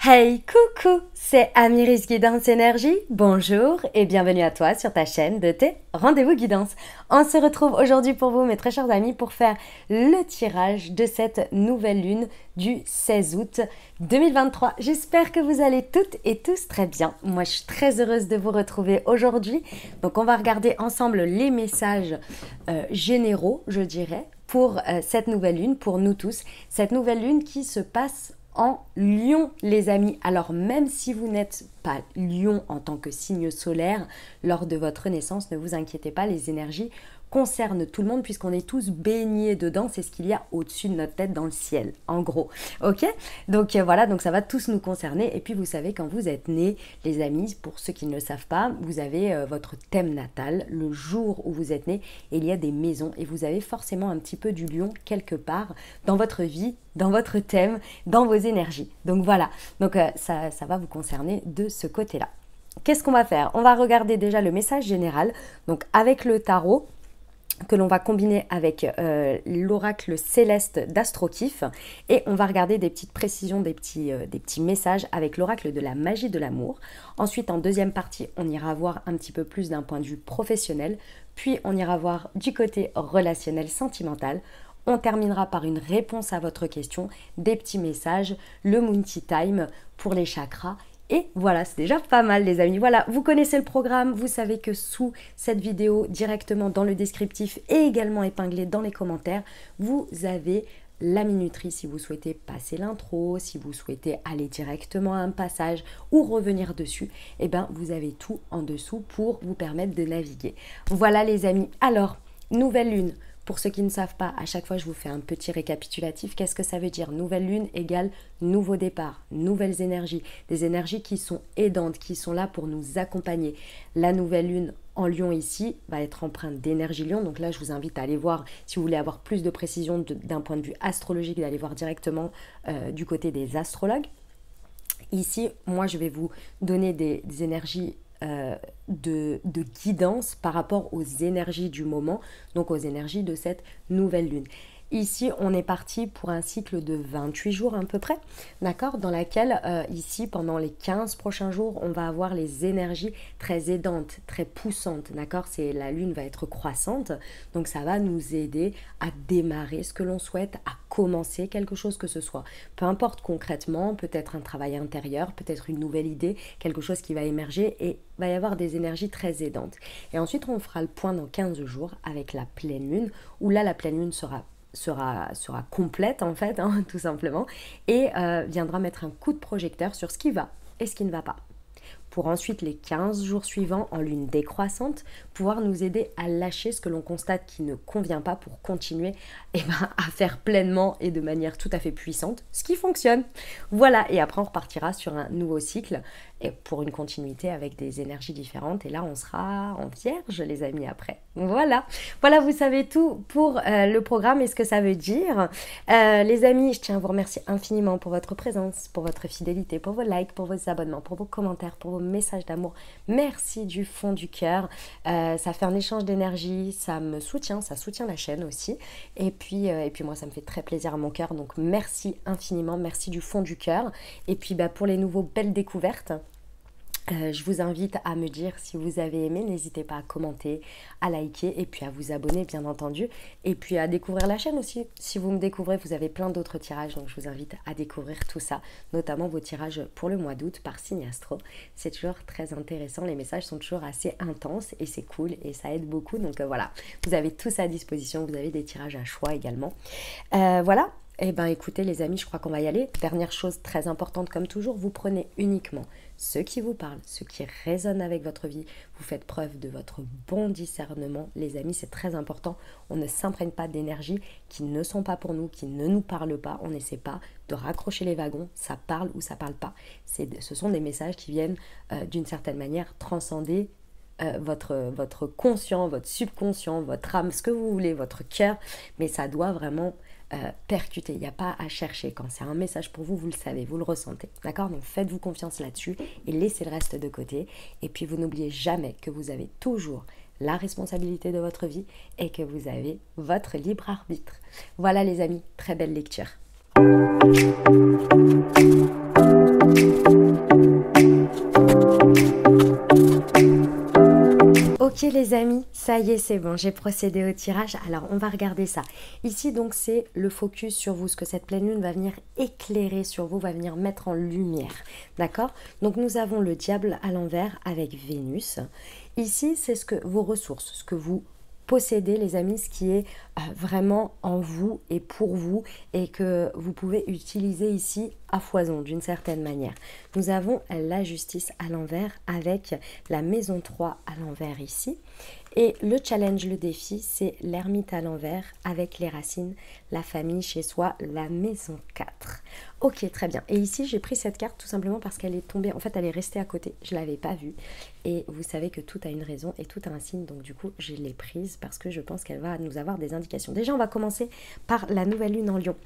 Hey, coucou, c'est Amiris Guidance Énergie. Bonjour et bienvenue à toi sur ta chaîne de tes rendez-vous guidance. On se retrouve aujourd'hui pour vous, mes très chers amis, pour faire le tirage de cette nouvelle lune du 16 août 2023. J'espère que vous allez toutes et tous très bien. Moi, je suis très heureuse de vous retrouver aujourd'hui. Donc, on va regarder ensemble les messages généraux, je dirais, pour cette nouvelle lune, pour nous tous. Cette nouvelle lune qui se passe en Lion, les amis. Alors même si vous n'êtes pas Lion en tant que signe solaire lors de votre naissance, ne vous inquiétez pas, les énergies concernent tout le monde puisqu'on est tous baignés dedans. C'est ce qu'il y a au-dessus de notre tête dans le ciel, en gros. Ok, donc voilà, donc ça va tous nous concerner. Et puis vous savez, quand vous êtes nés, les amis, pour ceux qui ne le savent pas, vous avez votre thème natal, le jour où vous êtes nés, et il y a des maisons et vous avez forcément un petit peu du lion quelque part dans votre vie, dans votre thème, dans vos énergies. Donc voilà, donc ça va vous concerner de ce côté-là. Qu'est-ce qu'on va faire? On va regarder déjà le message général, donc avec le tarot, que l'on va combiner avec l'oracle céleste d'Astrokif, et on va regarder des petites précisions, des petits messages avec l'oracle de la magie de l'amour. Ensuite, en deuxième partie, on ira voir un petit peu plus d'un point de vue professionnel, puis on ira voir du côté relationnel, sentimental. On terminera par une réponse à votre question, des petits messages, le Moon Tea Time pour les chakras. Et voilà, c'est déjà pas mal les amis. Voilà, vous connaissez le programme, vous savez que sous cette vidéo, directement dans le descriptif et également épinglé dans les commentaires, vous avez la minuterie si vous souhaitez passer l'intro, si vous souhaitez aller directement à un passage ou revenir dessus, et bien vous avez tout en dessous pour vous permettre de naviguer. Voilà les amis, alors, nouvelle lune. Pour ceux qui ne savent pas, à chaque fois je vous fais un petit récapitulatif. Qu'est-ce que ça veut dire? Nouvelle lune égale nouveau départ, nouvelles énergies, des énergies qui sont aidantes, qui sont là pour nous accompagner. La nouvelle lune en Lion ici va être empreinte d'énergie Lion. Donc là, je vous invite à aller voir, si vous voulez avoir plus de précision d'un point de vue astrologique, d'aller voir directement du côté des astrologues. Ici, moi, je vais vous donner des énergies de guidance par rapport aux énergies du moment, donc aux énergies de cette nouvelle lune. Ici, on est parti pour un cycle de 28 jours à peu près, d'accord, dans laquelle, ici, pendant les 15 prochains jours, on va avoir les énergies très aidantes, très poussantes, d'accord. La lune va être croissante, donc ça va nous aider à démarrer ce que l'on souhaite, à commencer quelque chose que ce soit. Peu importe concrètement, peut-être un travail intérieur, peut-être une nouvelle idée, quelque chose qui va émerger et va y avoir des énergies très aidantes. Et ensuite, on fera le point dans 15 jours avec la pleine lune, où là, la pleine lune sera complète en fait, hein, tout simplement, et viendra mettre un coup de projecteur sur ce qui va et ce qui ne va pas. Pour ensuite, les 15 jours suivants, en lune décroissante, pouvoir nous aider à lâcher ce que l'on constate qui ne convient pas pour continuer à faire pleinement et de manière tout à fait puissante ce qui fonctionne. Voilà, et après on repartira sur un nouveau cycle et pour une continuité avec des énergies différentes. Et là, on sera en vierge, les amis, après. Voilà, voilà, vous savez tout pour le programme et ce que ça veut dire. Les amis, je tiens à vous remercier infiniment pour votre présence, pour votre fidélité, pour vos likes, pour vos abonnements, pour vos commentaires, pour vos messages d'amour. Merci du fond du cœur. Ça fait un échange d'énergie, ça me soutient, ça soutient la chaîne aussi. Et puis moi, ça me fait très plaisir à mon cœur. Donc merci infiniment, merci du fond du cœur. Et puis pour les nouveaux belles découvertes, je vous invite à me dire si vous avez aimé, n'hésitez pas à commenter, à liker et puis à vous abonner bien entendu, et puis à découvrir la chaîne aussi. Si vous me découvrez, vous avez plein d'autres tirages, donc je vous invite à découvrir tout ça, notamment vos tirages pour le mois d'août par signe astro. C'est toujours très intéressant, les messages sont toujours assez intenses et c'est cool et ça aide beaucoup, donc voilà, vous avez tout ça à disposition, vous avez des tirages à choix également. Voilà. Eh bien écoutez les amis, je crois qu'on va y aller. Dernière chose très importante comme toujours, vous prenez uniquement ce qui vous parle, ce qui résonne avec votre vie. Vous faites preuve de votre bon discernement. Les amis, c'est très important. On ne s'imprègne pas d'énergie qui ne sont pas pour nous, qui ne nous parlent pas. On n'essaie pas de raccrocher les wagons. Ça parle ou ça parle pas. Ce sont des messages qui viennent d'une certaine manière transcender votre conscient, votre subconscient, votre âme, ce que vous voulez, votre cœur. Mais ça doit vraiment percuter, il n'y a pas à chercher. Quand c'est un message pour vous, vous le savez, vous le ressentez, d'accord? Donc faites-vous confiance là-dessus et laissez le reste de côté. Et puis vous n'oubliez jamais que vous avez toujours la responsabilité de votre vie et que vous avez votre libre arbitre. Voilà les amis, très belle lecture. Ok les amis, ça y est, c'est bon, j'ai procédé au tirage. Alors on va regarder ça. Ici donc c'est le focus sur vous, ce que cette pleine lune va venir éclairer sur vous, va venir mettre en lumière. D'accord? Donc nous avons le diable à l'envers avec Vénus. Ici c'est ce que vos ressources, ce que vous possédez les amis, ce qui est vraiment en vous et pour vous et que vous pouvez utiliser ici à foison d'une certaine manière. Nous avons la justice à l'envers avec la maison 3 à l'envers ici. Et le challenge, le défi, c'est l'ermite à l'envers avec les racines, la famille chez soi, la maison 4. Ok, très bien. Et ici, j'ai pris cette carte tout simplement parce qu'elle est tombée, en fait, elle est restée à côté. Je ne l'avais pas vue. Et vous savez que tout a une raison et tout a un signe. Donc du coup, je l'ai prise parce que je pense qu'elle va nous avoir des indications. Déjà, on va commencer par la nouvelle lune en Lion.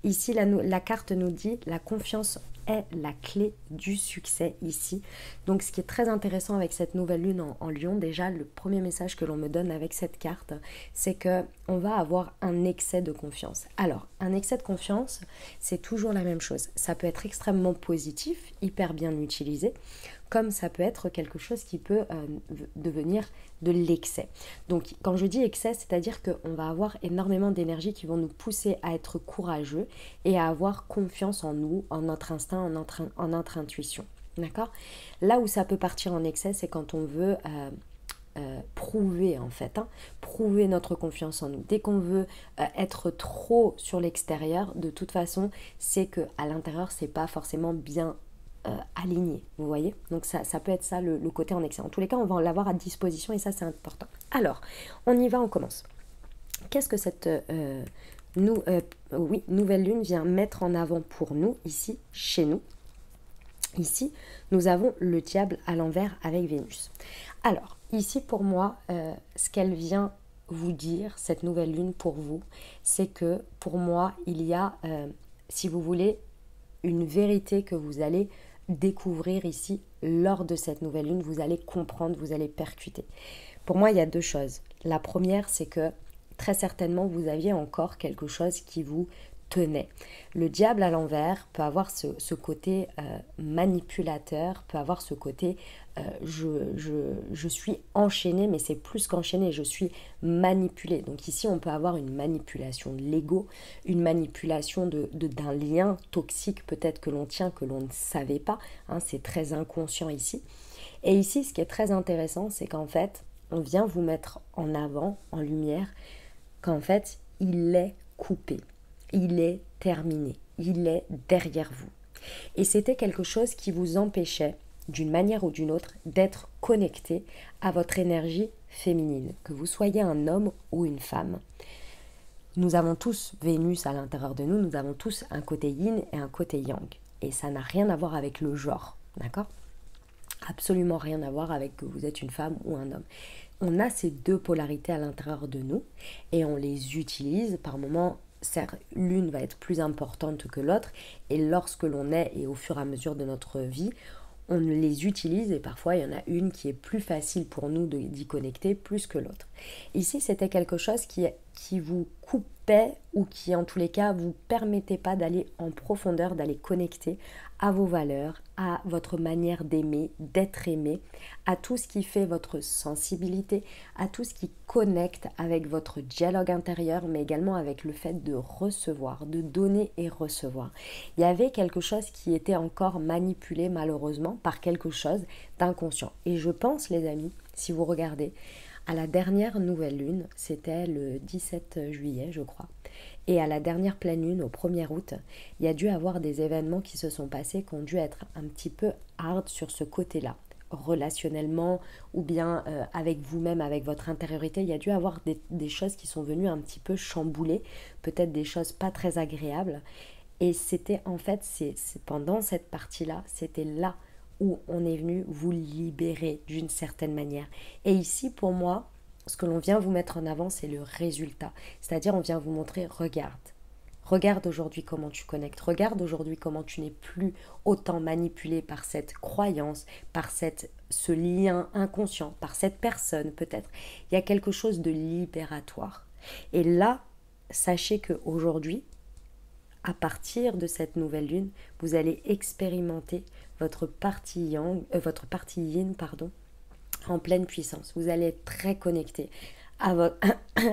Ici, la carte nous dit la confiance est la clé du succès ici. Donc ce qui est très intéressant avec cette nouvelle lune en Lion, déjà le premier message que l'on me donne avec cette carte, c'est que on va avoir un excès de confiance. Alors, un excès de confiance, c'est toujours la même chose. Ça peut être extrêmement positif, hyper bien utilisé, comme ça peut être quelque chose qui peut devenir de l'excès. Donc quand je dis excès, c'est-à-dire qu'on va avoir énormément d'énergie qui vont nous pousser à être courageux et à avoir confiance en nous, en notre instinct, en notre intuition. D'accord? Là où ça peut partir en excès, c'est quand on veut prouver en fait, prouver notre confiance en nous. Dès qu'on veut être trop sur l'extérieur, de toute façon, c'est que à l'intérieur, c'est pas forcément bien aligné, vous voyez. Donc ça peut être ça le côté en excès. En tous les cas, on va l'avoir à disposition et ça c'est important. Alors, on y va, on commence. Qu'est-ce que cette nouvelle lune vient mettre en avant pour nous, ici, chez nous? Ici, nous avons le diable à l'envers avec Vénus. Alors, ici pour moi, ce qu'elle vient vous dire, cette nouvelle lune pour vous, c'est que pour moi, il y a, si vous voulez, une vérité que vous allez découvrir ici lors de cette nouvelle lune. Vous allez comprendre, vous allez percuter. Pour moi, il y a deux choses. La première, c'est que très certainement, vous aviez encore quelque chose qui vous tenait. Le diable à l'envers peut avoir ce côté manipulateur, peut avoir ce côté je suis enchaînée, mais c'est plus qu'enchaînée, je suis manipulée. Donc ici, on peut avoir une manipulation de l'ego, une manipulation d'un lien toxique peut-être que l'on tient, que l'on ne savait pas. C'est très inconscient ici. Et ici, ce qui est très intéressant, c'est qu'en fait, on vient vous mettre en avant, en lumière, qu'en fait, il est coupé. Il est terminé, il est derrière vous. Et c'était quelque chose qui vous empêchait, d'une manière ou d'une autre, d'être connecté à votre énergie féminine, que vous soyez un homme ou une femme. Nous avons tous Vénus à l'intérieur de nous, nous avons tous un côté yin et un côté yang. Et ça n'a rien à voir avec le genre, d'accord? Absolument rien à voir avec que vous êtes une femme ou un homme. On a ces deux polarités à l'intérieur de nous et on les utilise par moments. Certes, l'une va être plus importante que l'autre et lorsque l'on est et au fur et à mesure de notre vie, on les utilise et parfois il y en a une qui est plus facile pour nous d'y connecter plus que l'autre. Ici, c'était quelque chose qui vous coupait ou qui en tous les cas vous permettait pas d'aller en profondeur, d'aller connecter à vos valeurs, à votre manière d'aimer, d'être aimé, à tout ce qui fait votre sensibilité, à tout ce qui connecte avec votre dialogue intérieur, mais également avec le fait de recevoir, de donner et recevoir. Il y avait quelque chose qui était encore manipulé malheureusement par quelque chose d'inconscient. Et je pense, les amis, si vous regardez, à la dernière nouvelle lune, c'était le 17 juillet, je crois, et à la dernière pleine lune, au 1er août, il y a dû avoir des événements qui se sont passés, qui ont dû être un petit peu hard sur ce côté-là, relationnellement, ou bien avec vous-même, avec votre intériorité. Il y a dû avoir des choses qui sont venues un petit peu chambouler, peut-être des choses pas très agréables. Et c'était en fait, c'est pendant cette partie-là, c'était là où on est venu vous libérer d'une certaine manière. Et ici, pour moi, ce que l'on vient vous mettre en avant, c'est le résultat. C'est-à-dire, on vient vous montrer, regarde. Regarde aujourd'hui comment tu connectes. Regarde aujourd'hui comment tu n'es plus autant manipulé par cette croyance, par ce lien inconscient, par cette personne peut-être. Il y a quelque chose de libératoire. Et là, sachez qu'aujourd'hui, à partir de cette nouvelle lune, vous allez expérimenter votre partie yin, en pleine puissance. Vous allez être très connecté à,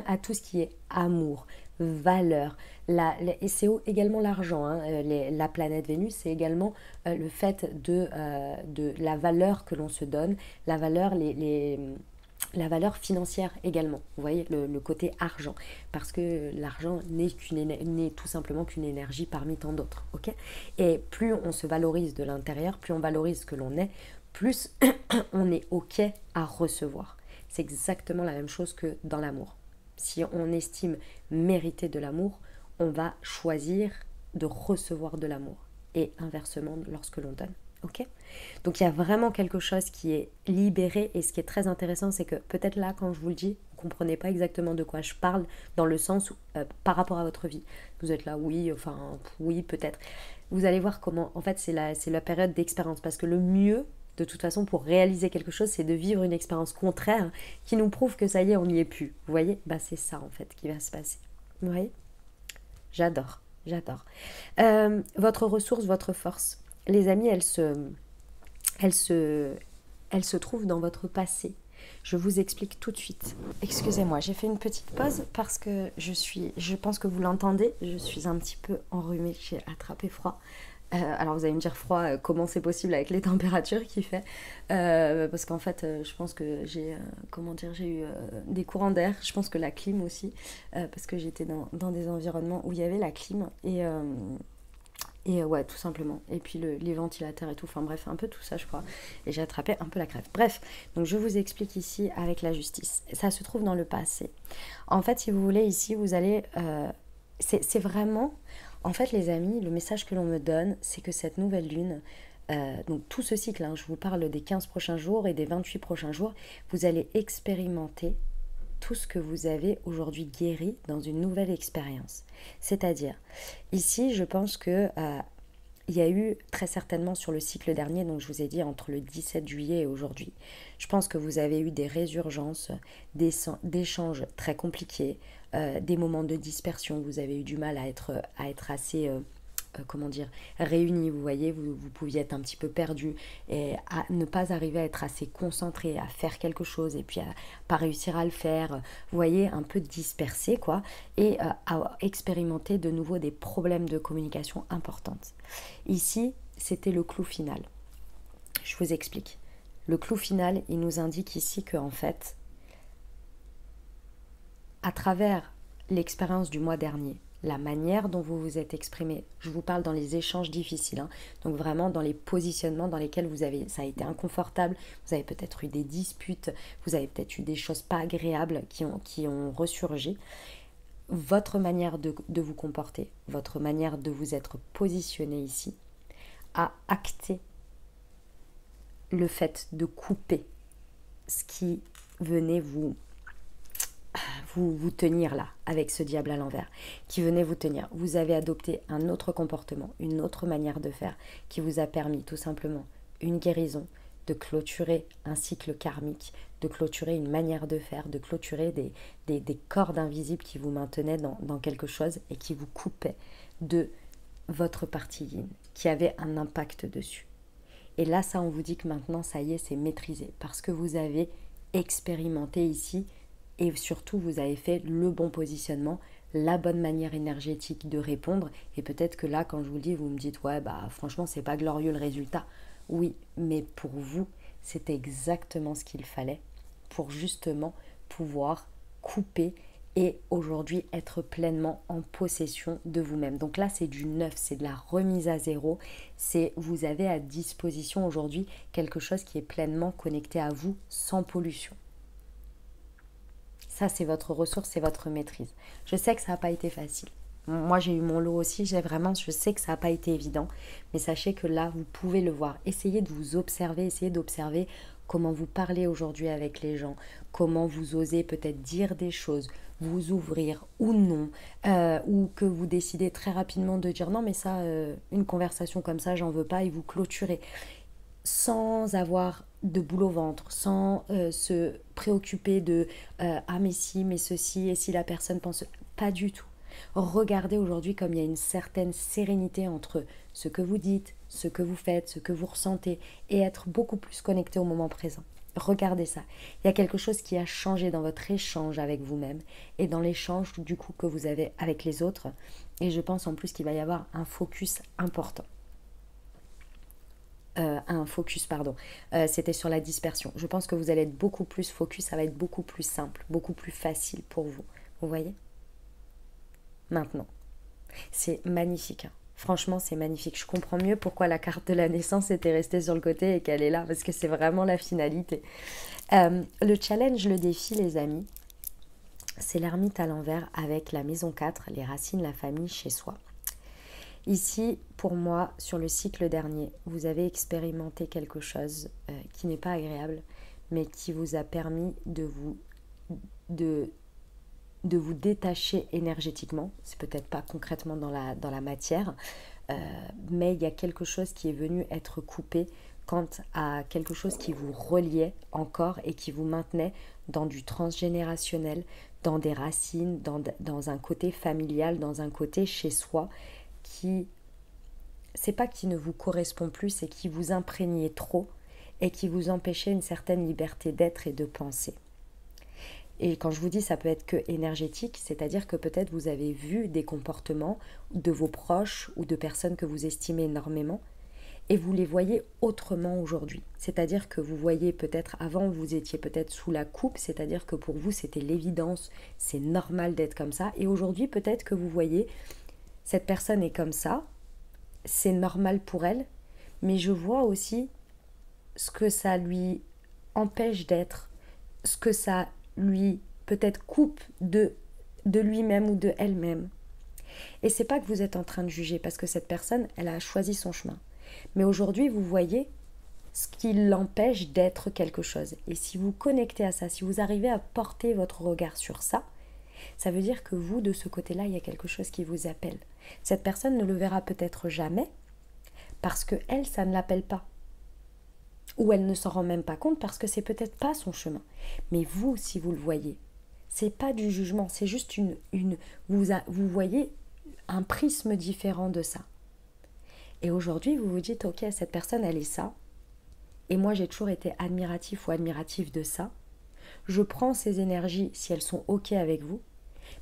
à tout ce qui est amour, valeur. Et c'est également l'argent. Hein. La planète Vénus, c'est également le fait de la valeur que l'on se donne, la valeur, la valeur financière également. Vous voyez, le côté argent. Parce que l'argent n'est tout simplement qu'une énergie parmi tant d'autres. Okay, et plus on se valorise de l'intérieur, plus on valorise ce que l'on est, plus on est OK à recevoir. C'est exactement la même chose que dans l'amour. Si on estime mériter de l'amour, on va choisir de recevoir de l'amour. Et inversement lorsque l'on donne. Okay, donc il y a vraiment quelque chose qui est libéré. Et ce qui est très intéressant, c'est que peut-être là, quand je vous le dis, vous ne comprenez pas exactement de quoi je parle, dans le sens où, par rapport à votre vie. Vous êtes là, oui, enfin, oui, peut-être. Vous allez voir comment, en fait, c'est la période d'expérience. Parce que le mieux, de toute façon, pour réaliser quelque chose, c'est de vivre une expérience contraire qui nous prouve que ça y est, on n'y est plus. Vous voyez, bah, c'est ça, en fait, qui va se passer. Vous voyez, j'adore. Votre ressource, votre force. Les amis, elle se trouve dans votre passé. Je vous explique tout de suite. Excusez-moi, j'ai fait une petite pause parce que je pense que vous l'entendez, je suis un petit peu enrhumée, j'ai attrapé froid. Alors vous allez me dire froid, comment c'est possible avec les températures qu'il fait, parce qu'en fait je pense que j'ai eu des courants d'air, je pense que la clim aussi, parce que j'étais dans des environnements où il y avait la clim et ouais, tout simplement. Et puis les ventilateurs et tout, enfin bref, un peu tout ça je crois. Et j'ai attrapé un peu la crève. Bref, donc je vous explique ici avec la justice. Ça se trouve dans le passé. En fait, si vous voulez, ici, vous allez... c'est vraiment... En fait, les amis, le message que l'on me donne, c'est que cette nouvelle lune, donc tout ce cycle, hein, je vous parle des 15 prochains jours et des 28 prochains jours, vous allez expérimenter tout ce que vous avez aujourd'hui guéri dans une nouvelle expérience. C'est-à-dire, ici, je pense que il y a eu très certainement sur le cycle dernier, donc je vous ai dit entre le 17 juillet et aujourd'hui, je pense que vous avez eu des résurgences, d'échanges très compliqués, des moments de dispersion, vous avez eu du mal à être assez... comment dire, réunis, vous voyez, vous pouviez être un petit peu perdu et à ne pas arriver à être assez concentré, à faire quelque chose et puis à pas réussir à le faire, vous voyez, un peu dispersé quoi, et à expérimenter de nouveau des problèmes de communication importantes. Ici, c'était le clou final. Je vous explique. Le clou final, il nous indique ici que en fait, à travers l'expérience du mois dernier, la manière dont vous vous êtes exprimé, je vous parle dans les échanges difficiles, hein, donc vraiment dans les positionnements dans lesquels ça a été inconfortable, vous avez peut-être eu des disputes, vous avez peut-être eu des choses pas agréables qui ont ressurgi. Votre manière de vous comporter, votre manière de vous être positionné ici, a acté le fait de couper ce qui venait vous tenir là, avec ce diable à l'envers, qui venait vous tenir. Vous avez adopté un autre comportement, une autre manière de faire, qui vous a permis tout simplement une guérison, de clôturer un cycle karmique, de clôturer une manière de faire, de clôturer des cordes invisibles qui vous maintenaient dans quelque chose et qui vous coupaient de votre partie yin, qui avait un impact dessus. Et là, ça, on vous dit que maintenant, ça y est, c'est maîtrisé, parce que vous avez expérimenté ici. Et surtout, vous avez fait le bon positionnement, la bonne manière énergétique de répondre. Et peut-être que là, quand je vous le dis, vous me dites, ouais, bah franchement, c'est pas glorieux le résultat. Oui, mais pour vous, c'est exactement ce qu'il fallait pour justement pouvoir couper et aujourd'hui être pleinement en possession de vous-même. Donc là, c'est du neuf, c'est de la remise à zéro. Vous avez à disposition aujourd'hui quelque chose qui est pleinement connecté à vous, sans pollution. Ça, c'est votre ressource, c'est votre maîtrise. Je sais que ça n'a pas été facile. Moi, j'ai eu mon lot aussi. Je sais que ça n'a pas été évident. Mais sachez que là, vous pouvez le voir. Essayez de vous observer, essayez d'observer comment vous parlez aujourd'hui avec les gens, comment vous osez peut-être dire des choses, vous ouvrir ou non, ou que vous décidez très rapidement de dire non, mais ça, une conversation comme ça, j'en veux pas, et vous clôturez. Sans avoir de boule au ventre, sans se préoccuper de ah mais si, mais ceci, et si la personne pense... Pas du tout. Regardez aujourd'hui comme il y a une certaine sérénité entre ce que vous dites, ce que vous faites, ce que vous ressentez, et être beaucoup plus connecté au moment présent. Regardez ça. Il y a quelque chose qui a changé dans votre échange avec vous-même et dans l'échange du coup que vous avez avec les autres. Et je pense en plus qu'il va y avoir un focus important. C'était sur la dispersion. Je pense que vous allez être beaucoup plus focus, ça va être beaucoup plus simple, beaucoup plus facile pour vous. Vous voyez? Maintenant, c'est magnifique. Hein. Franchement, c'est magnifique. Je comprends mieux pourquoi la carte de la naissance était restée sur le côté et qu'elle est là, parce que c'est vraiment la finalité. Le challenge, le défi, les amis, c'est l'ermite à l'envers avec la maison 4, les racines, la famille chez soi. Ici, pour moi, sur le cycle dernier, vous avez expérimenté quelque chose qui n'est pas agréable, mais qui vous a permis de vous détacher énergétiquement. C'est peut-être pas concrètement dans la matière, mais il y a quelque chose qui est venu être coupé quant à quelque chose qui vous reliait encore et qui vous maintenait dans du transgénérationnel, dans des racines, dans un côté familial, dans un côté chez soi, qui, c'est pas qui ne vous correspond plus, c'est qui vous imprégnait trop et qui vous empêchait une certaine liberté d'être et de penser. Et quand je vous dis ça peut être que énergétique, c'est-à-dire que peut-être vous avez vu des comportements de vos proches ou de personnes que vous estimez énormément et vous les voyez autrement aujourd'hui. C'est-à-dire que vous voyez peut-être avant vous étiez peut-être sous la coupe, c'est-à-dire que pour vous c'était l'évidence, c'est normal d'être comme ça, et aujourd'hui peut-être que vous voyez cette personne est comme ça, c'est normal pour elle, mais je vois aussi ce que ça lui empêche d'être, ce que ça lui peut-être coupe de lui-même ou de elle-même. Et c'est pas que vous êtes en train de juger, parce que cette personne, elle a choisi son chemin. Mais aujourd'hui, vous voyez ce qui l'empêche d'être quelque chose. Et si vous connectez à ça, si vous arrivez à porter votre regard sur ça, ça veut dire que vous, de ce côté-là, il y a quelque chose qui vous appelle. Cette personne ne le verra peut-être jamais parce que elle, ça ne l'appelle pas. Ou elle ne s'en rend même pas compte parce que c'est peut-être pas son chemin. Mais vous, si vous le voyez, c'est pas du jugement, c'est juste vous voyez un prisme différent de ça. Et aujourd'hui, vous vous dites, ok, cette personne, elle est ça. Et moi, j'ai toujours été admiratif ou admirative de ça. Je prends ces énergies si elles sont ok avec vous,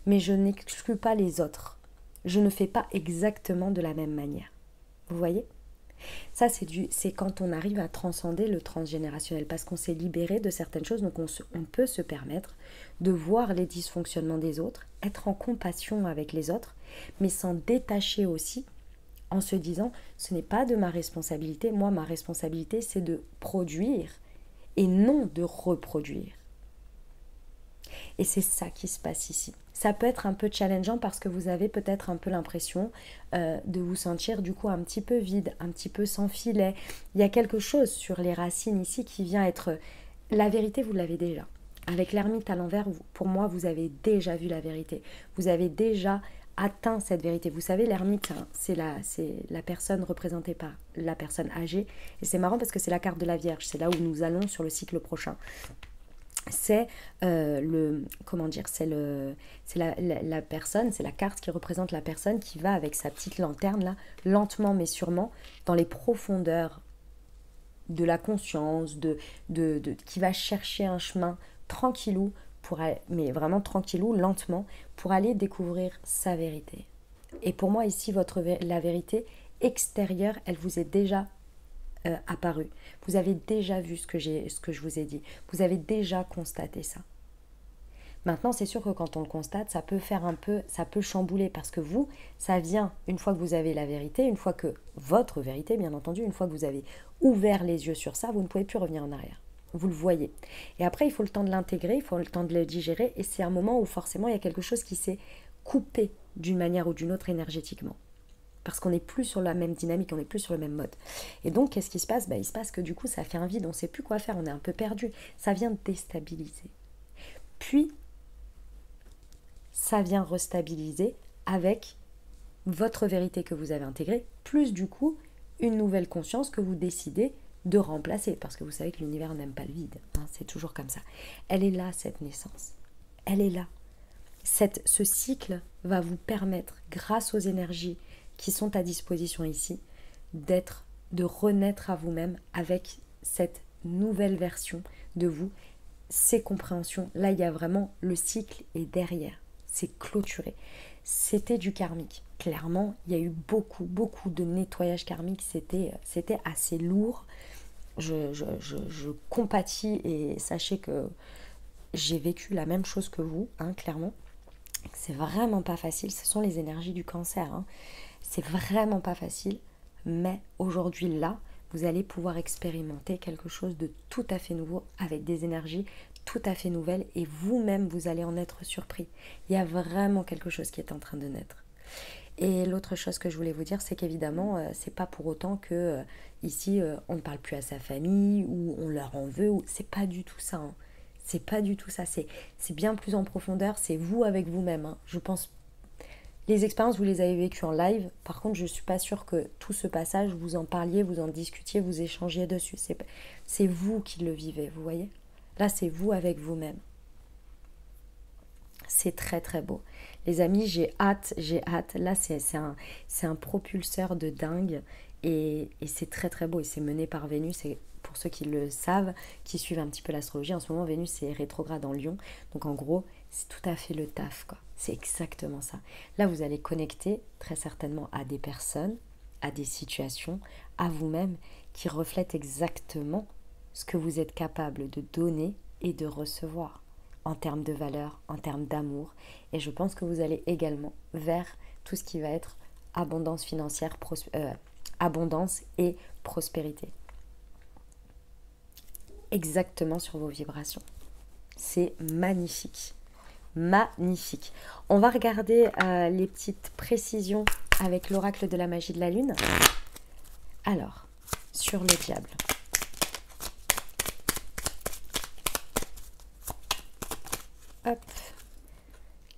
mais je n'exclus pas les autres. Je ne fais pas exactement de la même manière. Vous voyez ? Ça, c'est quand on arrive à transcender le transgénérationnel, parce qu'on s'est libéré de certaines choses, donc on peut se permettre de voir les dysfonctionnements des autres, être en compassion avec les autres, mais s'en détacher aussi en se disant, ce n'est pas de ma responsabilité, moi ma responsabilité c'est de produire et non de reproduire. Et c'est ça qui se passe ici. Ça peut être un peu challengeant parce que vous avez peut-être un peu l'impression de vous sentir du coup un petit peu vide, un petit peu sans filet. Il y a quelque chose sur les racines ici qui vient être... La vérité, vous l'avez déjà. Avec l'ermite à l'envers, pour moi, vous avez déjà vu la vérité. Vous avez déjà atteint cette vérité. Vous savez, l'ermite, hein, c'est la personne représentée par la personne âgée. Et c'est marrant parce que c'est la carte de la Vierge. C'est là où nous allons sur le cycle prochain. C'est la personne, c'est la carte qui représente la personne qui va avec sa petite lanterne là, lentement mais sûrement, dans les profondeurs de la conscience, qui va chercher un chemin tranquillou, mais vraiment tranquillou, lentement, pour aller découvrir sa vérité. Et pour moi ici, la vérité extérieure, elle vous est déjà apparu. Vous avez déjà vu ce que je vous ai dit. Vous avez déjà constaté ça. Maintenant, c'est sûr que quand on le constate, ça peut chambouler parce que vous, ça vient une fois que vous avez la vérité, une fois que votre vérité, bien entendu, une fois que vous avez ouvert les yeux sur ça, vous ne pouvez plus revenir en arrière. Vous le voyez. Et après, il faut le temps de l'intégrer, il faut le temps de le digérer, et c'est un moment où forcément il y a quelque chose qui s'est coupé d'une manière ou d'une autre énergétiquement. Parce qu'on n'est plus sur la même dynamique, on n'est plus sur le même mode. Et donc, qu'est-ce qui se passe ? Il se passe que du coup, ça fait un vide, on ne sait plus quoi faire, on est un peu perdu. Ça vient déstabiliser. Puis, ça vient restabiliser avec votre vérité que vous avez intégrée, plus du coup, une nouvelle conscience que vous décidez de remplacer. Parce que vous savez que l'univers n'aime pas le vide. Hein, c'est toujours comme ça. Elle est là, cette naissance. Elle est là. Ce cycle va vous permettre, grâce aux énergies qui sont à disposition ici, de renaître à vous-même avec cette nouvelle version de vous, ces compréhensions. Là, il y a vraiment le cycle est derrière. C'est clôturé. C'était du karmique. Clairement, il y a eu beaucoup de nettoyage karmique. C'était assez lourd. Je compatis et sachez que j'ai vécu la même chose que vous, hein, clairement. C'est vraiment pas facile. Ce sont les énergies du cancer. Hein. C'est vraiment pas facile. Mais aujourd'hui, là, vous allez pouvoir expérimenter quelque chose de tout à fait nouveau avec des énergies tout à fait nouvelles et vous-même, vous allez en être surpris. Il y a vraiment quelque chose qui est en train de naître. Et l'autre chose que je voulais vous dire, c'est qu'évidemment, c'est pas pour autant que ici, on ne parle plus à sa famille ou on leur en veut. C'est pas du tout ça. Hein. C'est pas du tout ça. C'est bien plus en profondeur. C'est vous avec vous-même. Hein. Je pense. Les expériences, vous les avez vécues en live. Par contre, je suis pas sûre que tout ce passage, vous en parliez, vous en discutiez, vous échangiez dessus. C'est vous qui le vivez, vous voyez. Là, c'est vous avec vous-même. C'est très très beau. Les amis, j'ai hâte. Là, c'est un propulseur de dingue et c'est très très beau. Et c'est mené par Vénus. Et pour ceux qui le savent, qui suivent un petit peu l'astrologie, en ce moment, Vénus est rétrograde en Lion. Donc en gros, c'est tout à fait le taf, quoi. C'est exactement ça. Là, vous allez connecter très certainement à des personnes, à des situations, à vous-même, qui reflètent exactement ce que vous êtes capable de donner et de recevoir en termes de valeur, en termes d'amour. Et je pense que vous allez également vers tout ce qui va être abondance financière, abondance et prospérité. Exactement sur vos vibrations. C'est magnifique. Magnifique. On va regarder les petites précisions avec l'oracle de la magie de la lune. Alors, sur le diable. Hop.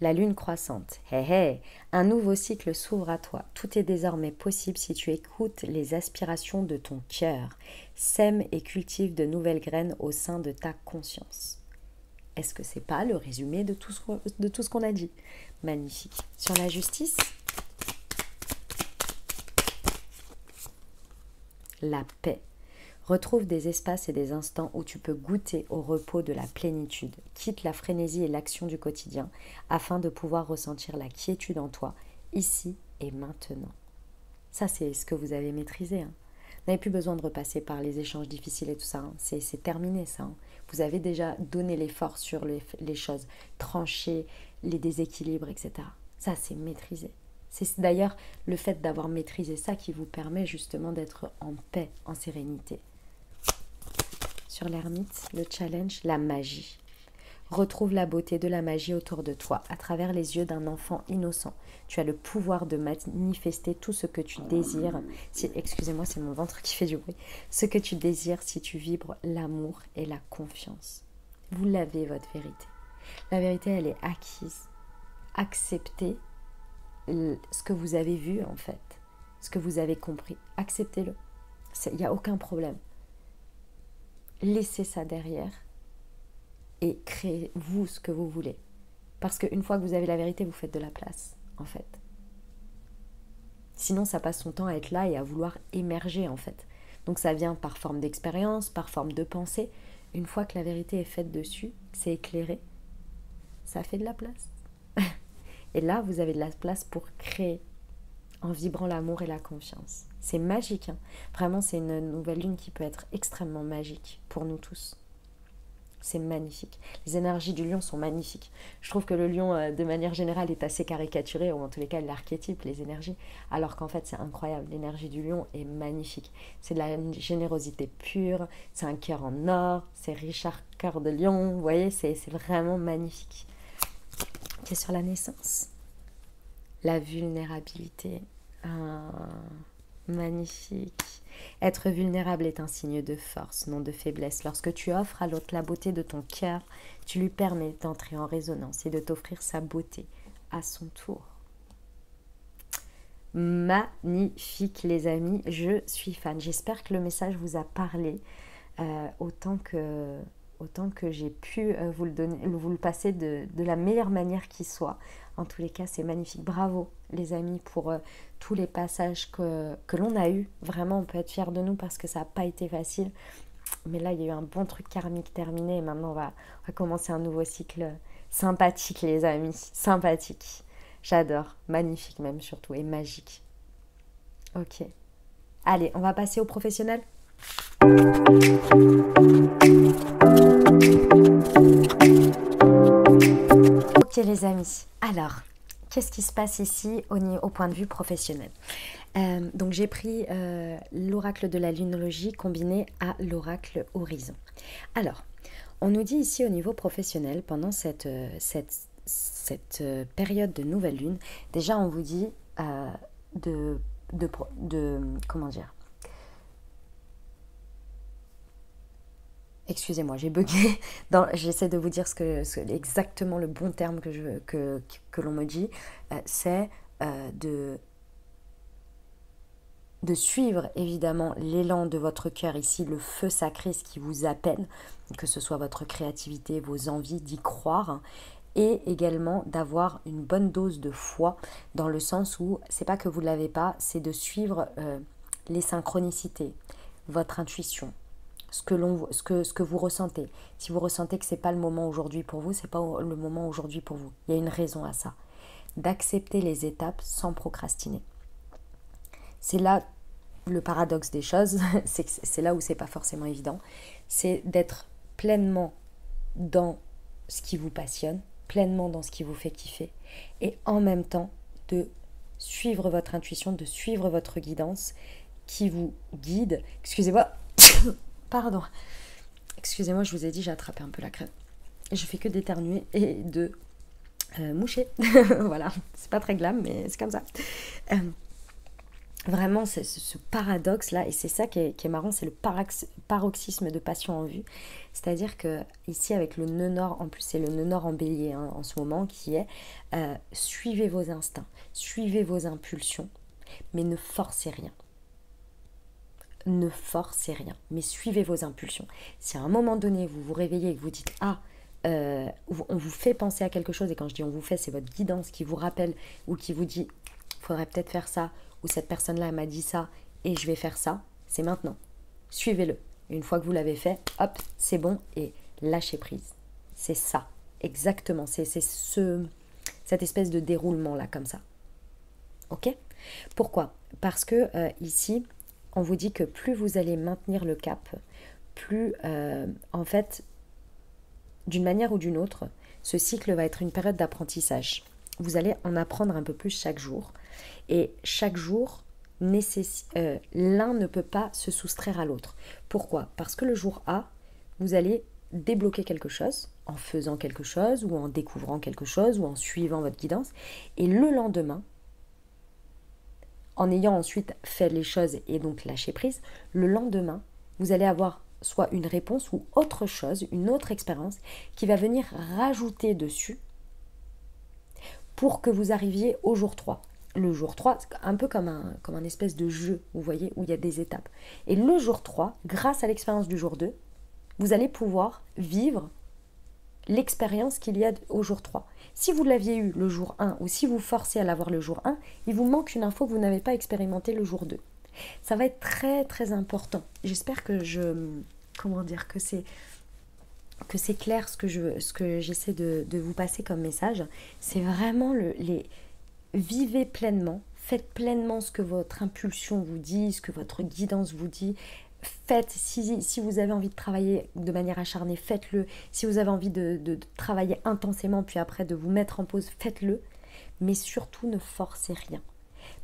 La lune croissante. Hey, hey. Un nouveau cycle s'ouvre à toi. Tout est désormais possible si tu écoutes les aspirations de ton cœur. Sème et cultive de nouvelles graines au sein de ta conscience. Est-ce que c'est pas le résumé de tout ce qu'on a dit? Magnifique. Sur la justice, la paix. Retrouve des espaces et des instants où tu peux goûter au repos de la plénitude. Quitte la frénésie et l'action du quotidien afin de pouvoir ressentir la quiétude en toi, ici et maintenant. Ça, c'est ce que vous avez maîtrisé. Hein. Vous n'avez plus besoin de repasser par les échanges difficiles et tout ça. Hein. C'est terminé, ça. Hein. Vous avez déjà donné l'effort sur les choses, tranché les déséquilibres, etc. Ça, c'est maîtrisé. C'est d'ailleurs le fait d'avoir maîtrisé ça qui vous permet justement d'être en paix, en sérénité. Sur l'ermite, le challenge, la magie. Retrouve la beauté de la magie autour de toi, à travers les yeux d'un enfant innocent. Tu as le pouvoir de manifester tout ce que tu désires. Excusez-moi, c'est mon ventre qui fait du bruit. Ce que tu désires si tu vibres l'amour et la confiance. Vous l'avez, votre vérité. La vérité, elle est acquise. Acceptez ce que vous avez vu, en fait. Ce que vous avez compris. Acceptez-le. Il n'y a aucun problème. Laissez ça derrière et créez-vous ce que vous voulez. Parce qu'une fois que vous avez la vérité, vous faites de la place, en fait. Sinon, ça passe son temps à être là et à vouloir émerger, en fait. Donc ça vient par forme d'expérience, par forme de pensée. Une fois que la vérité est faite dessus, c'est éclairé, ça fait de la place. Et là, vous avez de la place pour créer en vibrant l'amour et la confiance. C'est magique, hein. Vraiment, c'est une nouvelle lune qui peut être extrêmement magique pour nous tous. C'est magnifique. Les énergies du lion sont magnifiques. Je trouve que le lion, de manière générale, est assez caricaturé, ou en tous les cas, l'archétype, les énergies, alors qu'en fait, c'est incroyable. L'énergie du lion est magnifique. C'est de la générosité pure, c'est un cœur en or, c'est Richard Cœur de Lion, vous voyez, c'est vraiment magnifique. C'est sur la naissance. La vulnérabilité. Ah, magnifique. Être vulnérable est un signe de force, non de faiblesse. Lorsque tu offres à l'autre la beauté de ton cœur, tu lui permets d'entrer en résonance et de t'offrir sa beauté à son tour. Magnifique, les amis. Je suis fan. J'espère que le message vous a parlé autant que j'ai pu vous le donner, vous le passer de la meilleure manière qui soit. En tous les cas, c'est magnifique. Bravo, les amis, pour tous les passages que l'on a eus. Vraiment, on peut être fiers de nous parce que ça n'a pas été facile. Mais là, il y a eu un bon truc karmique terminé et maintenant on va commencer un nouveau cycle sympathique, les amis. Sympathique. J'adore. Magnifique même surtout et magique. Ok. Allez, on va passer au professionnel. Ok les amis. Alors, qu'est-ce qui se passe ici au point de vue professionnel? Donc j'ai pris l'oracle de la lunologie combiné à l'oracle Horizon. Alors, on nous dit ici au niveau professionnel, pendant cette période de nouvelle lune, déjà on vous dit comment dire? Excusez-moi, j'ai bugué. J'essaie de vous dire exactement le bon terme que l'on me dit. C'est de suivre évidemment l'élan de votre cœur ici, le feu sacré, ce qui vous appelle, que ce soit votre créativité, vos envies d'y croire, et également d'avoir une bonne dose de foi, dans le sens où c'est pas que vous ne l'avez pas, c'est de suivre les synchronicités, votre intuition, ce que vous ressentez. Si vous ressentez que c'est pas le moment aujourd'hui pour vous, c'est pas le moment aujourd'hui pour vous. Il y a une raison à ça. D'accepter les étapes sans procrastiner. C'est là le paradoxe des choses, c'est là où c'est pas forcément évident, c'est d'être pleinement dans ce qui vous passionne, pleinement dans ce qui vous fait kiffer, et en même temps de suivre votre intuition, de suivre votre guidance qui vous guide. Excusez-moi, pardon, excusez-moi, je vous ai dit, j'ai attrapé un peu la crème. Je fais que d'éternuer et de moucher. Voilà, c'est pas très glam, mais c'est comme ça. Vraiment, c'est ce paradoxe-là, et c'est ça qui est marrant, c'est le paroxysme de passion en vue. C'est-à-dire que ici, avec le nœud nord, en plus c'est le nœud nord en bélier en ce moment, qui est suivez vos instincts, suivez vos impulsions, mais ne forcez rien. Ne forcez rien, mais suivez vos impulsions. Si à un moment donné, vous vous réveillez et que vous dites « Ah, on vous fait penser à quelque chose », et quand je dis on vous fait, c'est votre guidance qui vous rappelle ou qui vous dit « Faudrait peut-être faire ça », ou cette personne-là m'a dit ça et je vais faire ça, c'est maintenant. Suivez-le. Une fois que vous l'avez fait, hop, c'est bon et lâchez prise. C'est ça, exactement. C'est cette espèce de déroulement-là, comme ça. Ok? Pourquoi? Parce que ici, on vous dit que plus vous allez maintenir le cap, plus, en fait, d'une manière ou d'une autre, ce cycle va être une période d'apprentissage. Vous allez en apprendre un peu plus chaque jour. Et chaque jour, l'un ne peut pas se soustraire à l'autre. Pourquoi? Parce que le jour A, vous allez débloquer quelque chose en faisant quelque chose ou en découvrant quelque chose ou en suivant votre guidance. Et le lendemain, en ayant ensuite fait les choses et donc lâché prise, le lendemain, vous allez avoir soit une réponse ou autre chose, une autre expérience qui va venir rajouter dessus pour que vous arriviez au jour 3. Le jour 3, c'est un peu comme un espèce de jeu, vous voyez, où il y a des étapes. Et le jour 3, grâce à l'expérience du jour 2, vous allez pouvoir vivre l'expérience qu'il y a au jour 3. Si vous l'aviez eu le jour 1 ou si vous forcez à l'avoir le jour 1, il vous manque une info que vous n'avez pas expérimenté le jour 2. Ça va être très très important. J'espère que que c'est clair ce que j'essaie de vous passer comme message. C'est vraiment vivez pleinement, faites pleinement ce que votre impulsion vous dit, ce que votre guidance vous dit. Faites, si vous avez envie de travailler de manière acharnée, faites-le. Si vous avez envie de travailler intensément, puis après de vous mettre en pause, faites-le. Mais surtout, ne forcez rien.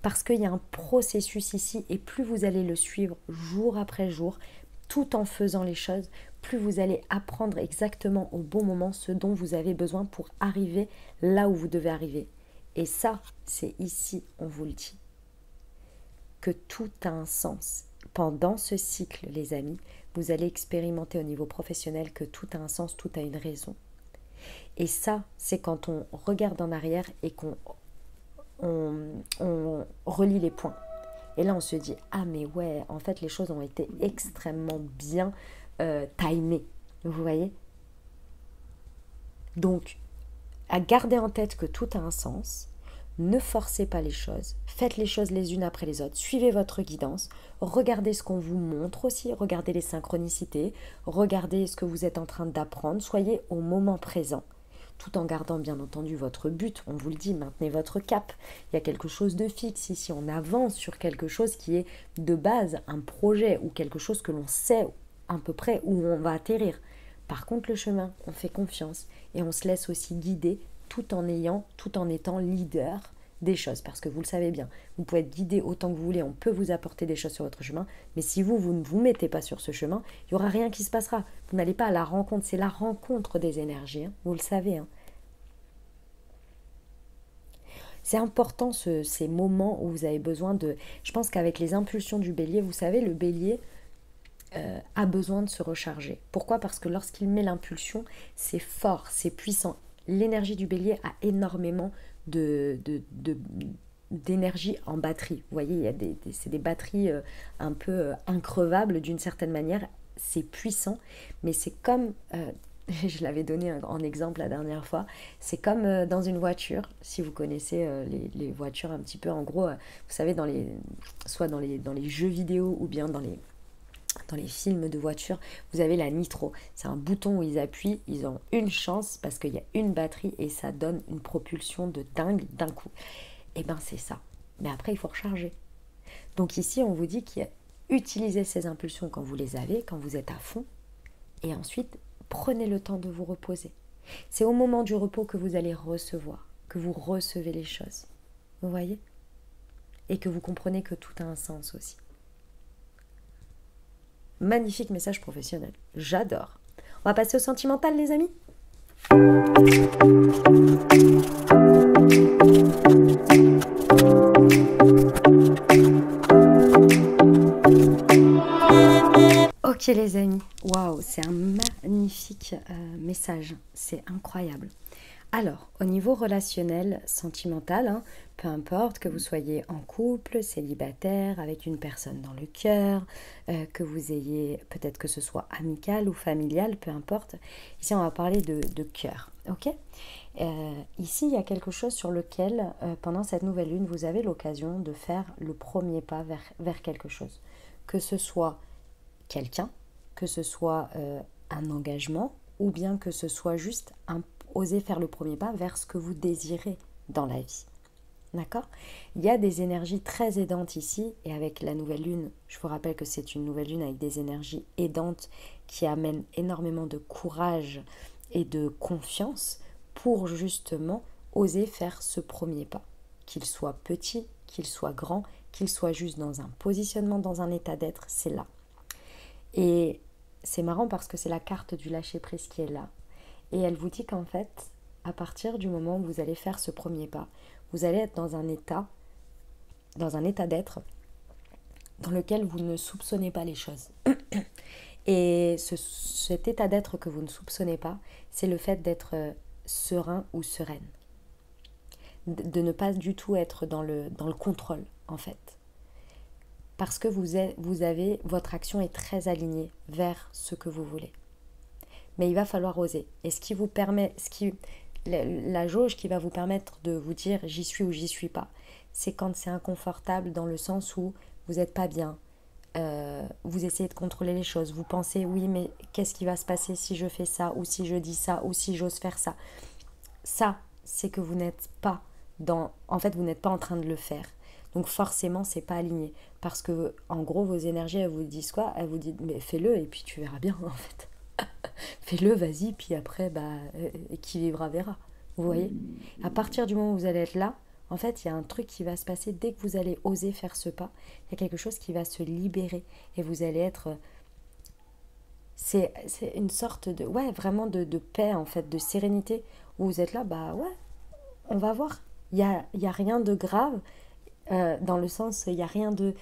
Parce qu'il y a un processus ici, et plus vous allez le suivre jour après jour, tout en faisant les choses, plus vous allez apprendre exactement au bon moment ce dont vous avez besoin pour arriver là où vous devez arriver. Et ça, c'est ici, on vous le dit, que tout a un sens. Pendant ce cycle, les amis, vous allez expérimenter au niveau professionnel que tout a un sens, tout a une raison. Et ça, c'est quand on regarde en arrière et qu'on relie les points. Et là, on se dit, ah mais ouais, en fait, les choses ont été extrêmement bien timées. Vous voyez? Donc, à garder en tête que tout a un sens, Ne forcez pas les choses, faites les choses les unes après les autres, suivez votre guidance, regardez ce qu'on vous montre aussi, regardez les synchronicités, regardez ce que vous êtes en train d'apprendre, soyez au moment présent, tout en gardant bien entendu votre but, on vous le dit, maintenez votre cap, il y a quelque chose de fixe ici, on avance sur quelque chose qui est de base, un projet ou quelque chose que l'on sait à peu près où on va atterrir. Par contre le chemin, on fait confiance et on se laisse aussi guider tout en étant leader des choses, parce que vous le savez bien, vous pouvez être guidé autant que vous voulez, on peut vous apporter des choses sur votre chemin, mais si vous ne vous mettez pas sur ce chemin, il n'y aura rien qui se passera, vous n'allez pas à la rencontre, c'est la rencontre des énergies, hein, vous le savez. Hein. C'est important ces moments où vous avez besoin de... Je pense qu'avec les impulsions du bélier, vous savez, le bélier a besoin de se recharger. Pourquoi? Parce que lorsqu'il met l'impulsion, c'est fort, c'est puissant. L'énergie du bélier a énormément d'énergie en batterie. Vous voyez, c'est des batteries un peu increvables d'une certaine manière. C'est puissant, mais c'est comme, je l'avais donné en exemple la dernière fois, c'est comme dans une voiture, si vous connaissez les voitures un petit peu, en gros, vous savez, soit dans les jeux vidéo ou bien dans les films de voiture, vous avez la nitro. C'est un bouton où ils appuient, ils ont une chance parce qu'il y a une batterie et ça donne une propulsion de dingue d'un coup. Et ben c'est ça. Mais après, il faut recharger. Donc ici, on vous dit qu'utilisez ces impulsions quand vous les avez, quand vous êtes à fond. Et ensuite, prenez le temps de vous reposer. C'est au moment du repos que vous allez recevoir, que vous recevez les choses. Vous voyez? Et que vous comprenez que tout a un sens aussi. Magnifique message professionnel. J'adore. On va passer au sentimental, les amis. Ok, les amis. Waouh, c'est un magnifique message. C'est incroyable. Alors, au niveau relationnel, sentimental, hein, peu importe que vous soyez en couple, célibataire, avec une personne dans le cœur, que vous ayez, peut-être que ce soit amical ou familial, peu importe. Ici, on va parler de cœur, ok? Ici, il y a quelque chose sur lequel, pendant cette nouvelle lune, vous avez l'occasion de faire le premier pas vers quelque chose. Que ce soit quelqu'un, que ce soit un engagement, ou bien que ce soit juste oser faire le premier pas vers ce que vous désirez dans la vie. D'accord? Il y a des énergies très aidantes ici, et avec la nouvelle lune, je vous rappelle que c'est une nouvelle lune avec des énergies aidantes qui amènent énormément de courage et de confiance pour justement oser faire ce premier pas. Qu'il soit petit, qu'il soit grand, qu'il soit juste dans un positionnement, dans un état d'être, c'est là. Et c'est marrant parce que c'est la carte du lâcher-prise qui est là. Et elle vous dit qu'en fait, à partir du moment où vous allez faire ce premier pas, vous allez être dans un état d'être dans lequel vous ne soupçonnez pas les choses. Et cet état d'être que vous ne soupçonnez pas, c'est le fait d'être serein ou sereine. De ne pas du tout être dans le contrôle, en fait. Parce que votre action est très alignée vers ce que vous voulez. Mais il va falloir oser. Et ce qui vous permet, la jauge qui va vous permettre de vous dire j'y suis ou j'y suis pas, c'est quand c'est inconfortable dans le sens où vous n'êtes pas bien, vous essayez de contrôler les choses, vous pensez oui mais qu'est-ce qui va se passer si je fais ça ou si je dis ça ou si j'ose faire ça. Ça, c'est que vous n'êtes pas vous n'êtes pas en train de le faire. Donc forcément, c'est pas aligné. Parce que, en gros, vos énergies, elles vous disent quoi? Elles vous disent, mais fais-le et puis tu verras bien, en fait. Fais-le, vas-y, puis après, qui vivra verra. Vous voyez? À partir du moment où vous allez être là, en fait, il y a un truc qui va se passer dès que vous allez oser faire ce pas. Il y a quelque chose qui va se libérer et vous allez être... C'est une sorte de... Ouais, vraiment de paix, en fait, de sérénité, où vous êtes là, on va voir. Il y a rien de grave, dans le sens, il n'y a rien de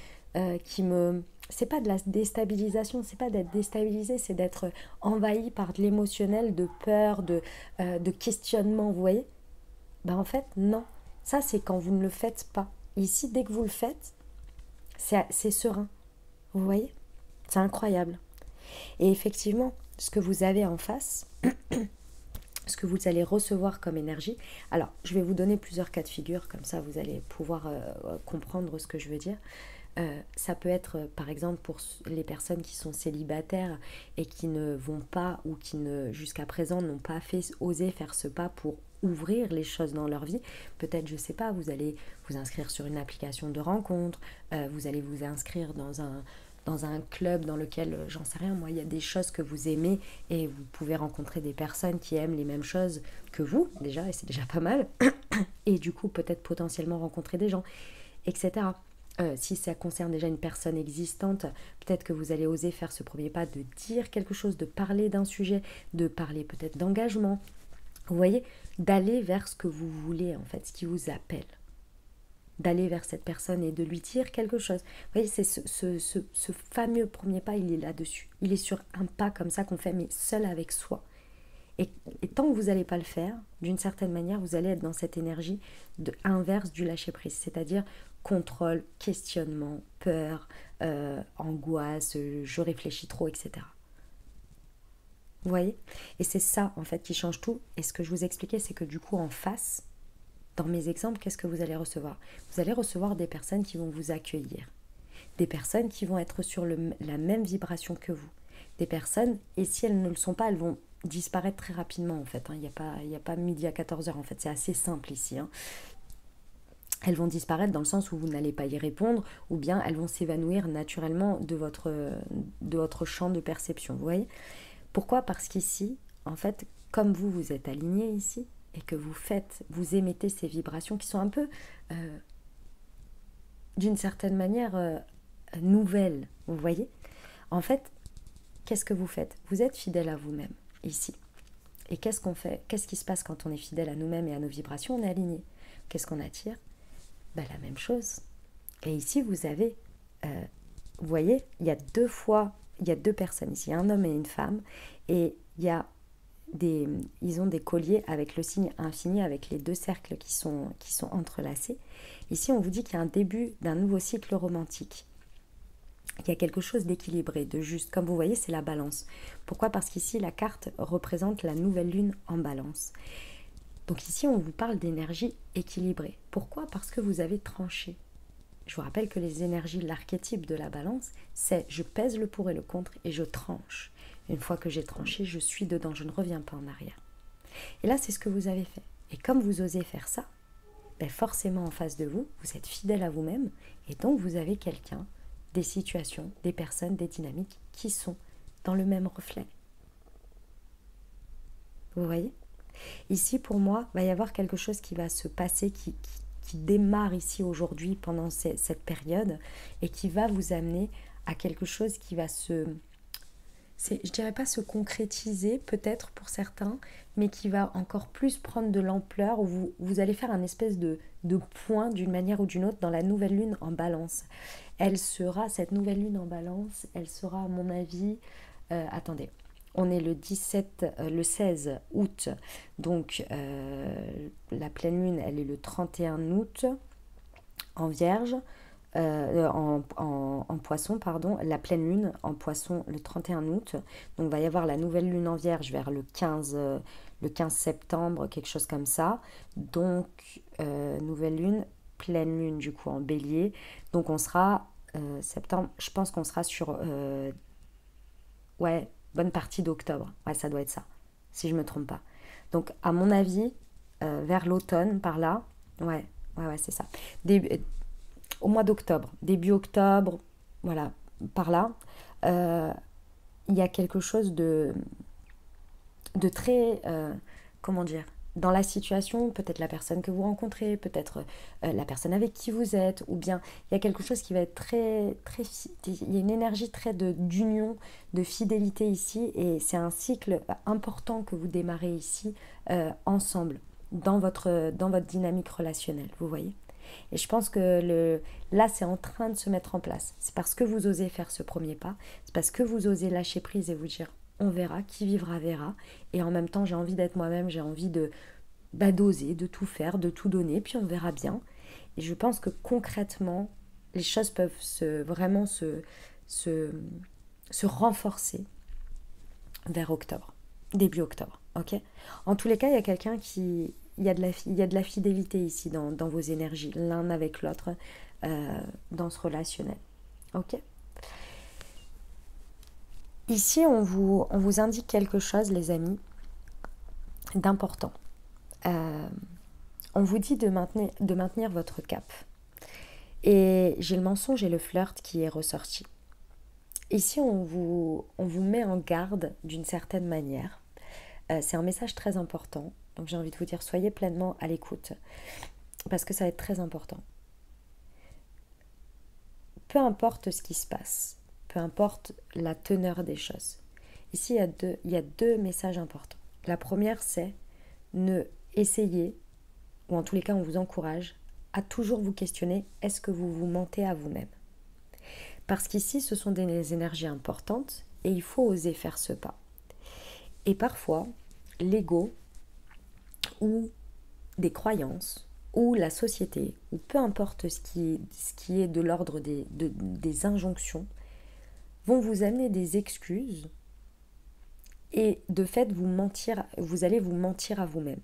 qui me... C'est pas de la déstabilisation, c'est pas d'être déstabilisé, c'est d'être envahi par de l'émotionnel, de peur, de questionnement, vous voyez? En fait, non. Ça, c'est quand vous ne le faites pas. Ici, dès que vous le faites, c'est serein. Vous voyez? C'est incroyable. Et effectivement, ce que vous avez en face, ce que vous allez recevoir comme énergie. Alors, je vais vous donner plusieurs cas de figure, comme ça vous allez pouvoir comprendre ce que je veux dire. Ça peut être, par exemple, pour les personnes qui sont célibataires et qui ne vont pas, ou qui ne jusqu'à présent n'ont pas osé faire ce pas pour ouvrir les choses dans leur vie. Peut-être, je sais pas, vous allez vous inscrire sur une application de rencontre, vous allez vous inscrire dans un club dans lequel, j'en sais rien, moi, il y a des choses que vous aimez et vous pouvez rencontrer des personnes qui aiment les mêmes choses que vous, déjà, et c'est déjà pas mal. Et du coup, peut-être potentiellement rencontrer des gens, etc. Si ça concerne déjà une personne existante, peut-être que vous allez oser faire ce premier pas de dire quelque chose, de parler d'un sujet, de parler peut-être d'engagement. Vous voyez, d'aller vers ce que vous voulez, en fait, ce qui vous appelle. D'aller vers cette personne et de lui dire quelque chose. Vous voyez, c'est ce fameux premier pas, il est là-dessus. Il est sur un pas comme ça qu'on fait, mais seul avec soi. Et tant que vous n'allez pas le faire, d'une certaine manière, vous allez être dans cette énergie inverse du lâcher-prise. C'est-à-dire contrôle, questionnement, peur, angoisse, je réfléchis trop, etc. Vous voyez? Et c'est ça, en fait, qui change tout. Et ce que je vous expliquais, c'est que du coup, en face, dans mes exemples, qu'est-ce que vous allez recevoir? Vous allez recevoir des personnes qui vont vous accueillir, des personnes qui vont être sur la même vibration que vous, des personnes, et si elles ne le sont pas, elles vont disparaître très rapidement en fait. Il n'y a pas midi à 14h en fait, c'est assez simple ici. Elles vont disparaître dans le sens où vous n'allez pas y répondre, ou bien elles vont s'évanouir naturellement de votre champ de perception. Vous voyez? Pourquoi? Parce qu'ici, en fait, comme vous êtes aligné ici, et que vous émettez ces vibrations qui sont un peu, d'une certaine manière, nouvelles, vous voyez? En fait, qu'est-ce que vous faites? Vous êtes fidèle à vous-même, ici. Et qu'est-ce qu'on fait? Qu'est-ce qui se passe quand on est fidèle à nous-mêmes et à nos vibrations? On est aligné. Qu'est-ce qu'on attire? La même chose. Et ici, vous avez, vous voyez, il y a deux personnes ici, un homme et une femme, et ils ont des colliers avec le signe infini, avec les deux cercles qui sont entrelacés. Ici, on vous dit qu'il y a un début d'un nouveau cycle romantique. Il y a quelque chose d'équilibré, de juste. Comme vous voyez, c'est la balance. Pourquoi? Parce qu'ici, la carte représente la nouvelle lune en balance. Donc ici, on vous parle d'énergie équilibrée. Pourquoi? Parce que vous avez tranché. Je vous rappelle que les énergies, l'archétype de la balance, c'est je pèse le pour et le contre et je tranche. Une fois que j'ai tranché, je suis dedans, je ne reviens pas en arrière. Et là, c'est ce que vous avez fait. Et comme vous osez faire ça, forcément en face de vous, vous êtes fidèle à vous-même et donc vous avez quelqu'un, des situations, des personnes, des dynamiques qui sont dans le même reflet. Vous voyez? Ici, pour moi, il va y avoir quelque chose qui va se passer, qui démarre ici aujourd'hui pendant cette période et qui va vous amener à quelque chose qui va je dirais pas se concrétiser peut-être pour certains, mais qui va encore plus prendre de l'ampleur, où vous allez faire un espèce de point d'une manière ou d'une autre dans la nouvelle lune en balance. Cette nouvelle lune en balance, elle sera à mon avis, attendez, on est le 16 août, donc la pleine lune, elle est le 31 août en Vierge, en Poisson, pardon, la pleine lune en Poisson le 31 août. Donc il va y avoir la nouvelle lune en Vierge vers le 15 septembre, quelque chose comme ça. Donc nouvelle lune, pleine lune du coup en Bélier. Donc on sera septembre, je pense qu'on sera sur bonne partie d'octobre. Ouais, ça doit être ça, si je me trompe pas. Donc à mon avis, vers l'automne, par là, ouais, c'est ça. Au mois d'octobre, début octobre, voilà, par là, il y a quelque chose de très, comment dire, dans la situation, peut-être la personne que vous rencontrez, peut-être la personne avec qui vous êtes, ou bien il y a quelque chose qui va être très, très, il y a une énergie très d'union, de fidélité ici, et c'est un cycle important que vous démarrez ici ensemble, dans votre dynamique relationnelle, vous voyez. Et je pense que là, c'est en train de se mettre en place. C'est parce que vous osez faire ce premier pas, c'est parce que vous osez lâcher prise et vous dire on verra, qui vivra verra. Et en même temps, j'ai envie d'être moi-même, j'ai envie d'oser, de tout faire, de tout donner, puis on verra bien. Et je pense que concrètement, les choses peuvent vraiment se renforcer vers octobre, début octobre. Ok? En tous les cas, il y a quelqu'un qui... il y a de la fidélité ici dans vos énergies, l'un avec l'autre, dans ce relationnel. Ok? Ici, on vous indique quelque chose, les amis, d'important. Euh, on vous dit de maintenir votre cap. Et j'ai le mensonge et le flirt qui est ressorti. Ici, on vous met en garde d'une certaine manière. C'est un message très important. Donc j'ai envie de vous dire, soyez pleinement à l'écoute. Parce que ça va être très important. Peu importe ce qui se passe, peu importe la teneur des choses. Ici, il y a deux messages importants. La première, c'est ne essayer, ou en tous les cas, on vous encourage à toujours vous questionner, est-ce que vous vous mentez à vous-même? Parce qu'ici, ce sont des énergies importantes et il faut oser faire ce pas. Et parfois, l'ego ou des croyances ou la société, ou peu importe ce qui est de l'ordre des injonctions, vont vous amener des excuses et de fait vous allez vous mentir à vous-même.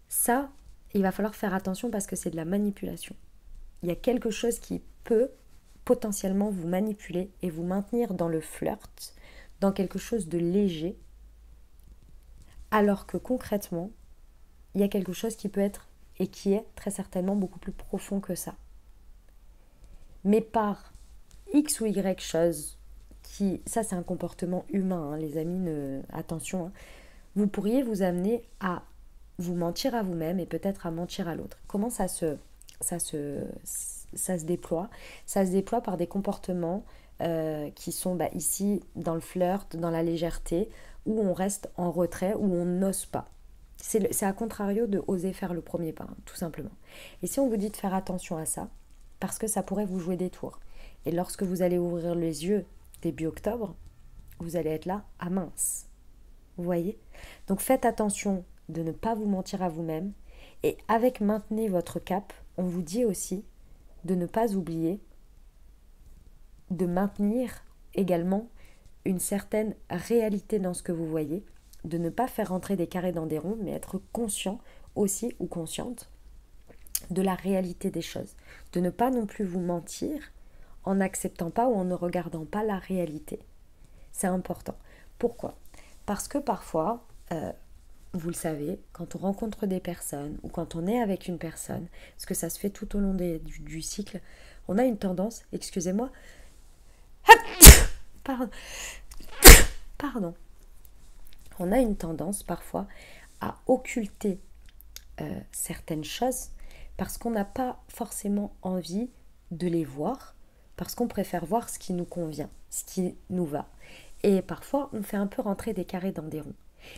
Ça, il va falloir faire attention parce que c'est de la manipulation. Il y a quelque chose qui peut potentiellement vous manipuler et vous maintenir dans le flirt, dans quelque chose de léger, alors que concrètement, il y a quelque chose qui peut être et qui est très certainement beaucoup plus profond que ça. Mais par X ou Y chose, ça c'est un comportement humain, hein, les amis, attention, hein, vous pourriez vous amener à vous mentir à vous-même et peut-être à mentir à l'autre. Comment ça se déploie? Ça se déploie par des comportements qui sont ici dans le flirt, dans la légèreté, où on reste en retrait, où on n'ose pas. C'est à contrario de oser faire le premier pas, hein, tout simplement. Et si on vous dit de faire attention à ça, parce que ça pourrait vous jouer des tours. Et lorsque vous allez ouvrir les yeux début octobre, vous allez être là, ah mince. Vous voyez? Donc faites attention de ne pas vous mentir à vous-même. Et avec maintenez votre cap, on vous dit aussi de ne pas oublier de maintenir également une certaine réalité dans ce que vous voyez, de ne pas faire rentrer des carrés dans des ronds, mais être conscient aussi ou consciente de la réalité des choses. De ne pas non plus vous mentir en n'acceptant pas ou en ne regardant pas la réalité. C'est important. Pourquoi? Parce que parfois, vous le savez, quand on rencontre des personnes ou quand on est avec une personne, parce que ça se fait tout au long du cycle, on a une tendance, excusez-moi, pardon, on a une tendance parfois à occulter certaines choses parce qu'on n'a pas forcément envie de les voir, parce qu'on préfère voir ce qui nous convient, ce qui nous va. Et parfois, on fait un peu rentrer des carrés dans des ronds.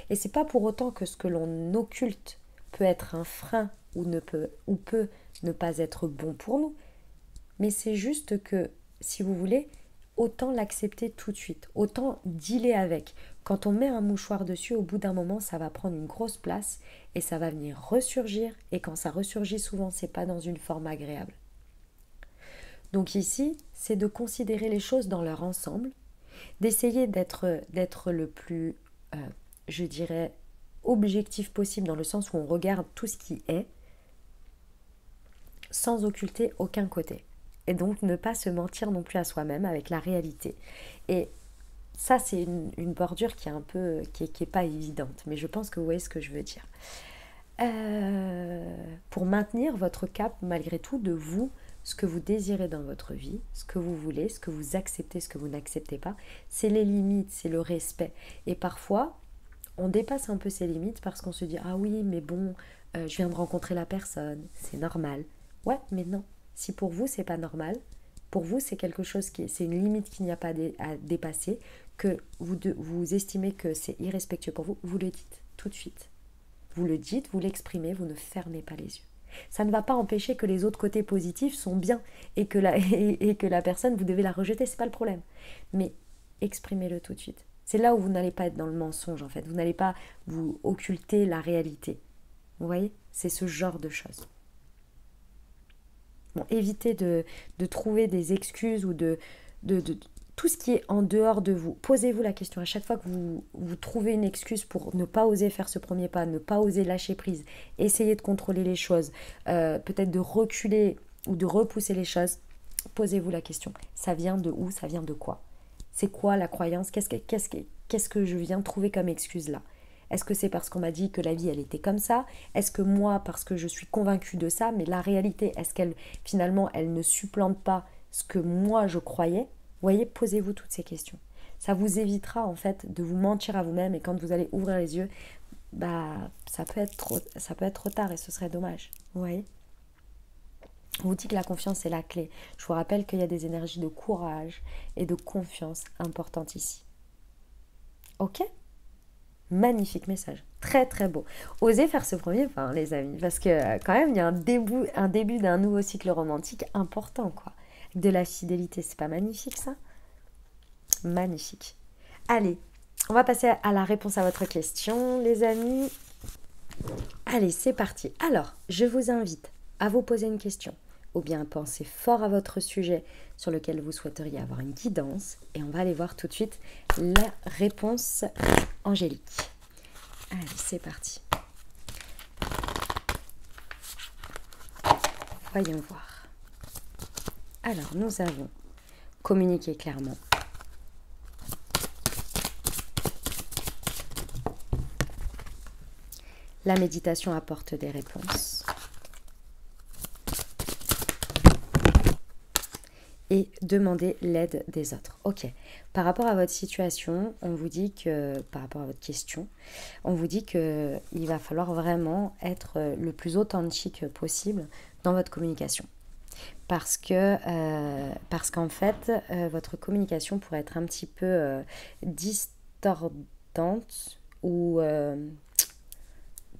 Et c'est pas pour autant que ce que l'on occulte peut être un frein ou peut ne pas être bon pour nous, mais c'est juste que, si vous voulez, autant l'accepter tout de suite, autant dealer avec. Quand on met un mouchoir dessus, au bout d'un moment, ça va prendre une grosse place et ça va venir ressurgir. Et quand ça ressurgit, souvent, c'est pas dans une forme agréable. Donc ici, c'est de considérer les choses dans leur ensemble, d'essayer d'être le plus, je dirais, objectif possible dans le sens où on regarde tout ce qui est, sans occulter aucun côté. Et donc ne pas se mentir non plus à soi-même avec la réalité. Et ça, c'est une bordure qui est un peu, qui est pas évidente, mais je pense que vous voyez ce que je veux dire. Pour maintenir votre cap malgré tout de vous, ce que vous désirez dans votre vie, ce que vous voulez, ce que vous acceptez, ce que vous n'acceptez pas, c'est les limites, c'est le respect. Et parfois, on dépasse un peu ces limites parce qu'on se dit « Ah oui, mais bon, je viens de rencontrer la personne, c'est normal. » Ouais, mais non. Si pour vous, c'est pas normal, pour vous, c'est quelque chose c'est une limite qu'il n'y a pas à dépasser, que vous estimez que c'est irrespectueux pour vous, vous le dites tout de suite. Vous le dites, vous l'exprimez, vous ne fermez pas les yeux. Ça ne va pas empêcher que les autres côtés positifs sont bien et que la personne, vous devez la rejeter, c'est pas le problème. Mais exprimez-le tout de suite. C'est là où vous n'allez pas être dans le mensonge, en fait. Vous n'allez pas vous occulter la réalité. Vous voyez? C'est ce genre de choses. Bon, évitez de trouver des excuses ou de tout ce qui est en dehors de vous. Posez-vous la question à chaque fois que vous trouvez une excuse pour ne pas oser faire ce premier pas, ne pas oser lâcher prise, essayer de contrôler les choses, peut-être de reculer ou de repousser les choses. Posez-vous la question. Ça vient de où? Ça vient de quoi? C'est quoi la croyance? Qu'est-ce que je viens trouver comme excuse là? Est-ce que c'est parce qu'on m'a dit que la vie, elle était comme ça? Est-ce que moi, parce que je suis convaincue de ça, mais la réalité, est-ce qu'elle, finalement, elle ne supplante pas ce que moi, je croyais? Vous voyez, posez-vous toutes ces questions. Ça vous évitera, en fait, de vous mentir à vous-même, et quand vous allez ouvrir les yeux, bah, ça peut être trop tard, et ce serait dommage. Vous voyez? On vous dit que la confiance est la clé. Je vous rappelle qu'il y a des énergies de courage et de confiance importantes ici. Ok? Magnifique message, très très beau. Osez faire ce premier pas, hein, les amis, parce que quand même, il y a un début d'un nouveau cycle romantique important, quoi. De la fidélité, c'est pas magnifique ça? Magnifique. Allez, on va passer à la réponse à votre question, les amis. Allez, c'est parti. Alors, je vous invite à vous poser une question, ou bien à penser fort à votre sujet sur lequel vous souhaiteriez avoir une guidance, et on va aller voir tout de suite la réponse angélique. Allez, c'est parti. Voyons voir. Alors, nous avons communiqué clairement. La méditation apporte des réponses. Et demander l'aide des autres. Ok, par rapport à votre situation, on vous dit que, par rapport à votre question, on vous dit qu'il va falloir vraiment être le plus authentique possible dans votre communication. Parce qu'en fait, votre communication pourrait être un petit peu distordante ou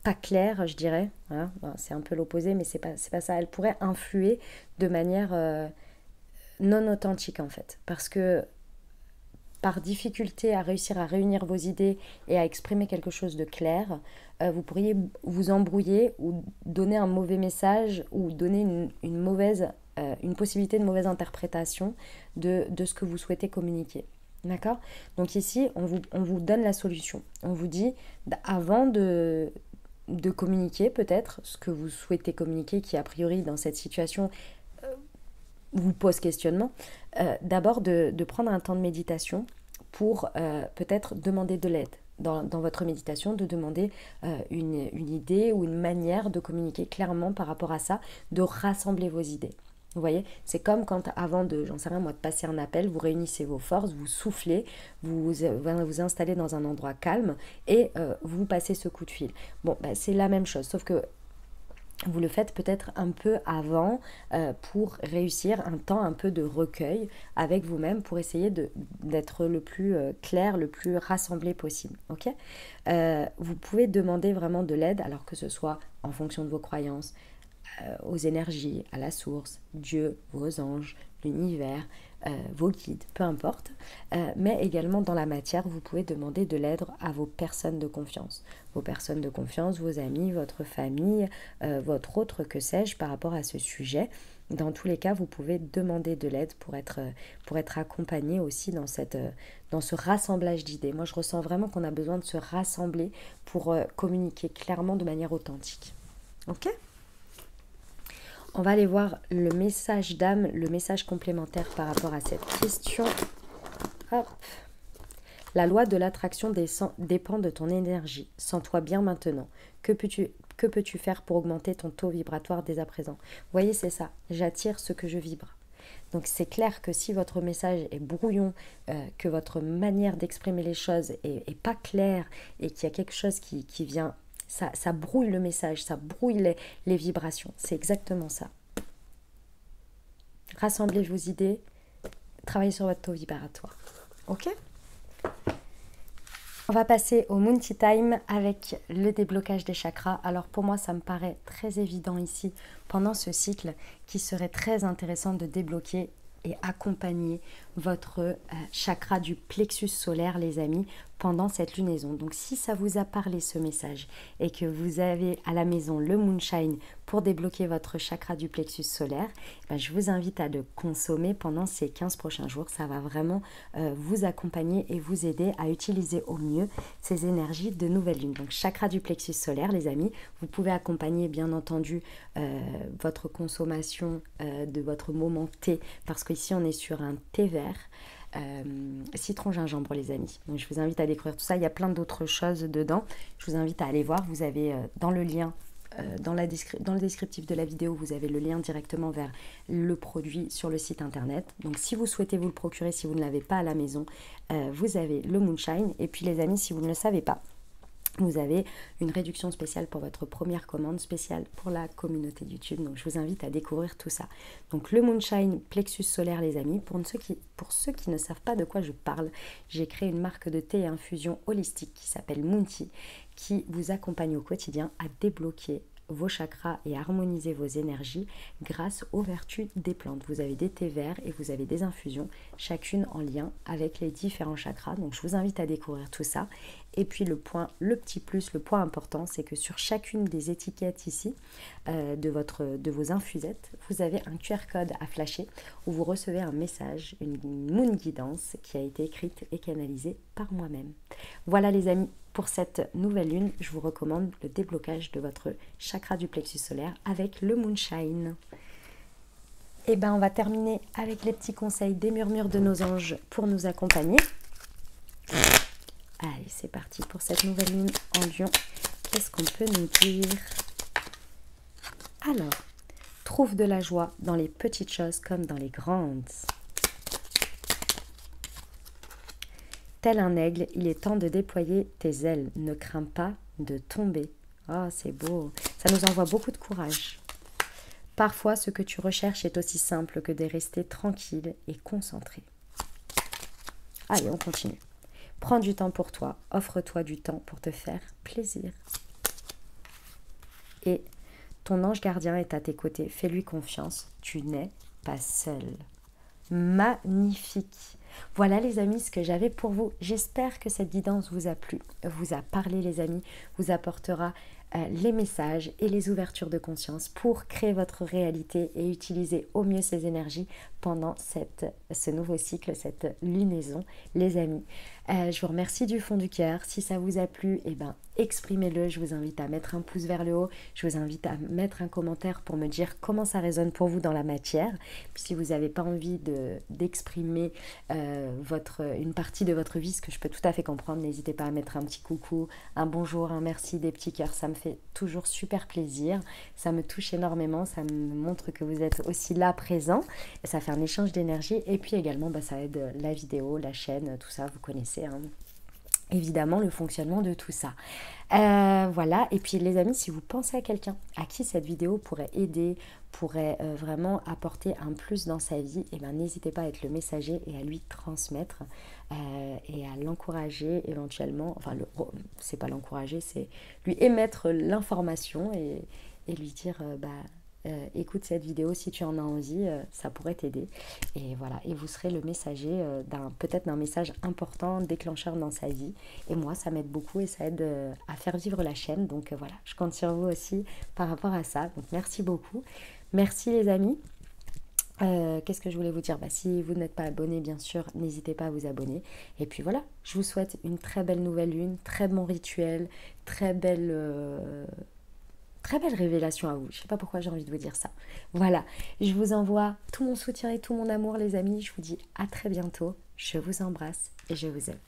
pas claire, je dirais. Voilà. Bon, c'est un peu l'opposé, mais c'est pas ça. Elle pourrait influer de manière non authentique en fait, parce que par difficulté à réussir à réunir vos idées et à exprimer quelque chose de clair, vous pourriez vous embrouiller ou donner un mauvais message ou donner une possibilité de mauvaise interprétation de ce que vous souhaitez communiquer. D'accord? Donc ici, on vous donne la solution. On vous dit, avant de communiquer peut-être ce que vous souhaitez communiquer, qui a priori dans cette situation vous pose questionnement, d'abord de prendre un temps de méditation pour peut-être demander de l'aide dans votre méditation, de demander une idée ou une manière de communiquer clairement par rapport à ça, de rassembler vos idées. Vous voyez, c'est comme quand avant de, j'en sais rien moi, de passer un appel, vous réunissez vos forces, vous soufflez, vous installez dans un endroit calme et vous passez ce coup de fil. Bon, bah, c'est la même chose, sauf que vous le faites peut-être un peu avant pour réussir un temps un peu de recueil avec vous-même pour essayer d'être le plus clair, le plus rassemblé possible. Okay, vous pouvez demander vraiment de l'aide, alors que ce soit en fonction de vos croyances, aux énergies, à la source, Dieu, vos anges, l'univers, vos guides, peu importe, mais également dans la matière, vous pouvez demander de l'aide à vos personnes de confiance. Vos personnes de confiance, vos amis, votre famille, votre autre, que sais-je, par rapport à ce sujet. Dans tous les cas, vous pouvez demander de l'aide pour être accompagné aussi dans ce rassemblage d'idées. Moi, je ressens vraiment qu'on a besoin de se rassembler pour communiquer clairement de manière authentique. Ok ? On va aller voir le message d'âme, le message complémentaire par rapport à cette question. Hop. La loi de l'attraction dépend de ton énergie. Sens-toi bien maintenant. Que peux-tu faire pour augmenter ton taux vibratoire dès à présent? Vous voyez, c'est ça. J'attire ce que je vibre. Donc c'est clair que si votre message est brouillon, que votre manière d'exprimer les choses est pas claire et qu'il y a quelque chose qui vient... Ça brouille le message, ça brouille les vibrations. C'est exactement ça. Rassemblez vos idées, travaillez sur votre taux vibratoire. Ok ? On va passer au Moon Tea Time avec le déblocage des chakras. Alors pour moi, ça me paraît très évident ici, pendant ce cycle, qu'il serait très intéressant de débloquer et accompagner votre chakra du plexus solaire, les amis, pendant cette lunaison. Donc si ça vous a parlé ce message et que vous avez à la maison le Moonshine pour débloquer votre chakra du plexus solaire, je vous invite à le consommer pendant ces 15 prochains jours. Ça va vraiment vous accompagner et vous aider à utiliser au mieux ces énergies de nouvelle lune. Donc chakra du plexus solaire, les amis, vous pouvez accompagner bien entendu votre consommation de votre moment thé, parce qu'ici on est sur un thé vert. Citron gingembre, les amis. Donc je vous invite à découvrir tout ça. Il y a plein d'autres choses dedans. Je vous invite à aller voir. Vous avez dans le lien, dans le descriptif de la vidéo, vous avez le lien directement vers le produit sur le site internet. Donc si vous souhaitez vous le procurer, si vous ne l'avez pas à la maison, vous avez le Moonshine. Et puis les amis, si vous ne le savez pas, vous avez une réduction spéciale pour votre première commande, spéciale pour la communauté YouTube. Donc je vous invite à découvrir tout ça. Donc le Moonshine plexus solaire, les amis, pour ceux qui ne savent pas de quoi je parle, j'ai créé une marque de thé et infusion holistique qui s'appelle Moonty, qui vous accompagne au quotidien à débloquer vos chakras et harmoniser vos énergies grâce aux vertus des plantes. Vous avez des thés verts et vous avez des infusions, chacune en lien avec les différents chakras. Donc je vous invite à découvrir tout ça. Et puis le petit plus, le point important, c'est que sur chacune des étiquettes ici de vos infusettes, vous avez un QR code à flasher où vous recevez un message, une moon guidance qui a été écrite et canalisée par moi-même. Voilà les amis, pour cette nouvelle lune, je vous recommande le déblocage de votre chakra du plexus solaire avec le Moonshine. Et on va terminer avec les petits conseils des murmures de nos anges pour nous accompagner. Allez, c'est parti pour cette nouvelle lune en Lion. Qu'est-ce qu'on peut nous dire? Alors, trouve de la joie dans les petites choses comme dans les grandes. Tel un aigle, il est temps de déployer tes ailes. Ne crains pas de tomber. Oh, c'est beau. Ça nous envoie beaucoup de courage. Parfois, ce que tu recherches est aussi simple que de rester tranquille et concentré. Allez, on continue. Prends du temps pour toi. Offre-toi du temps pour te faire plaisir. Et ton ange gardien est à tes côtés. Fais-lui confiance. Tu n'es pas seul. Magnifique. Voilà les amis ce que j'avais pour vous. J'espère que cette guidance vous a plu, vous a parlé les amis, vous apportera les messages et les ouvertures de conscience pour créer votre réalité et utiliser au mieux ces énergies pendant ce nouveau cycle, cette lunaison les amis. Je vous remercie du fond du cœur. Si ça vous a plu, exprimez-le. Je vous invite à mettre un pouce vers le haut. Je vous invite à mettre un commentaire pour me dire comment ça résonne pour vous dans la matière. Puis si vous n'avez pas envie d'exprimer une partie de votre vie, ce que je peux tout à fait comprendre, n'hésitez pas à mettre un petit coucou, un bonjour, un merci, des petits cœurs. Ça me fait toujours super plaisir. Ça me touche énormément. Ça me montre que vous êtes aussi là, présent. Et ça fait un échange d'énergie. Et puis également, ça aide la vidéo, la chaîne, tout ça, vous connaissez. Évidemment le fonctionnement de tout ça. Voilà, et puis les amis, si vous pensez à quelqu'un à qui cette vidéo pourrait aider, pourrait vraiment apporter un plus dans sa vie, n'hésitez pas à être le messager et à lui transmettre et à l'encourager éventuellement, c'est pas l'encourager, c'est lui émettre l'information et lui dire écoute cette vidéo si tu en as envie, ça pourrait t'aider. Et voilà, et vous serez le messager peut-être d'un message important, déclencheur dans sa vie. Et moi, ça m'aide beaucoup et ça aide à faire vivre la chaîne. Donc voilà, je compte sur vous aussi par rapport à ça. Donc merci beaucoup. Merci les amis. Qu'est-ce que je voulais vous dire? Si vous n'êtes pas abonné, bien sûr, n'hésitez pas à vous abonner. Et puis voilà, je vous souhaite une très belle nouvelle lune, très bon rituel, très belle révélation à vous. Je ne sais pas pourquoi j'ai envie de vous dire ça. Voilà, je vous envoie tout mon soutien et tout mon amour les amis. Je vous dis à très bientôt. Je vous embrasse et je vous aime.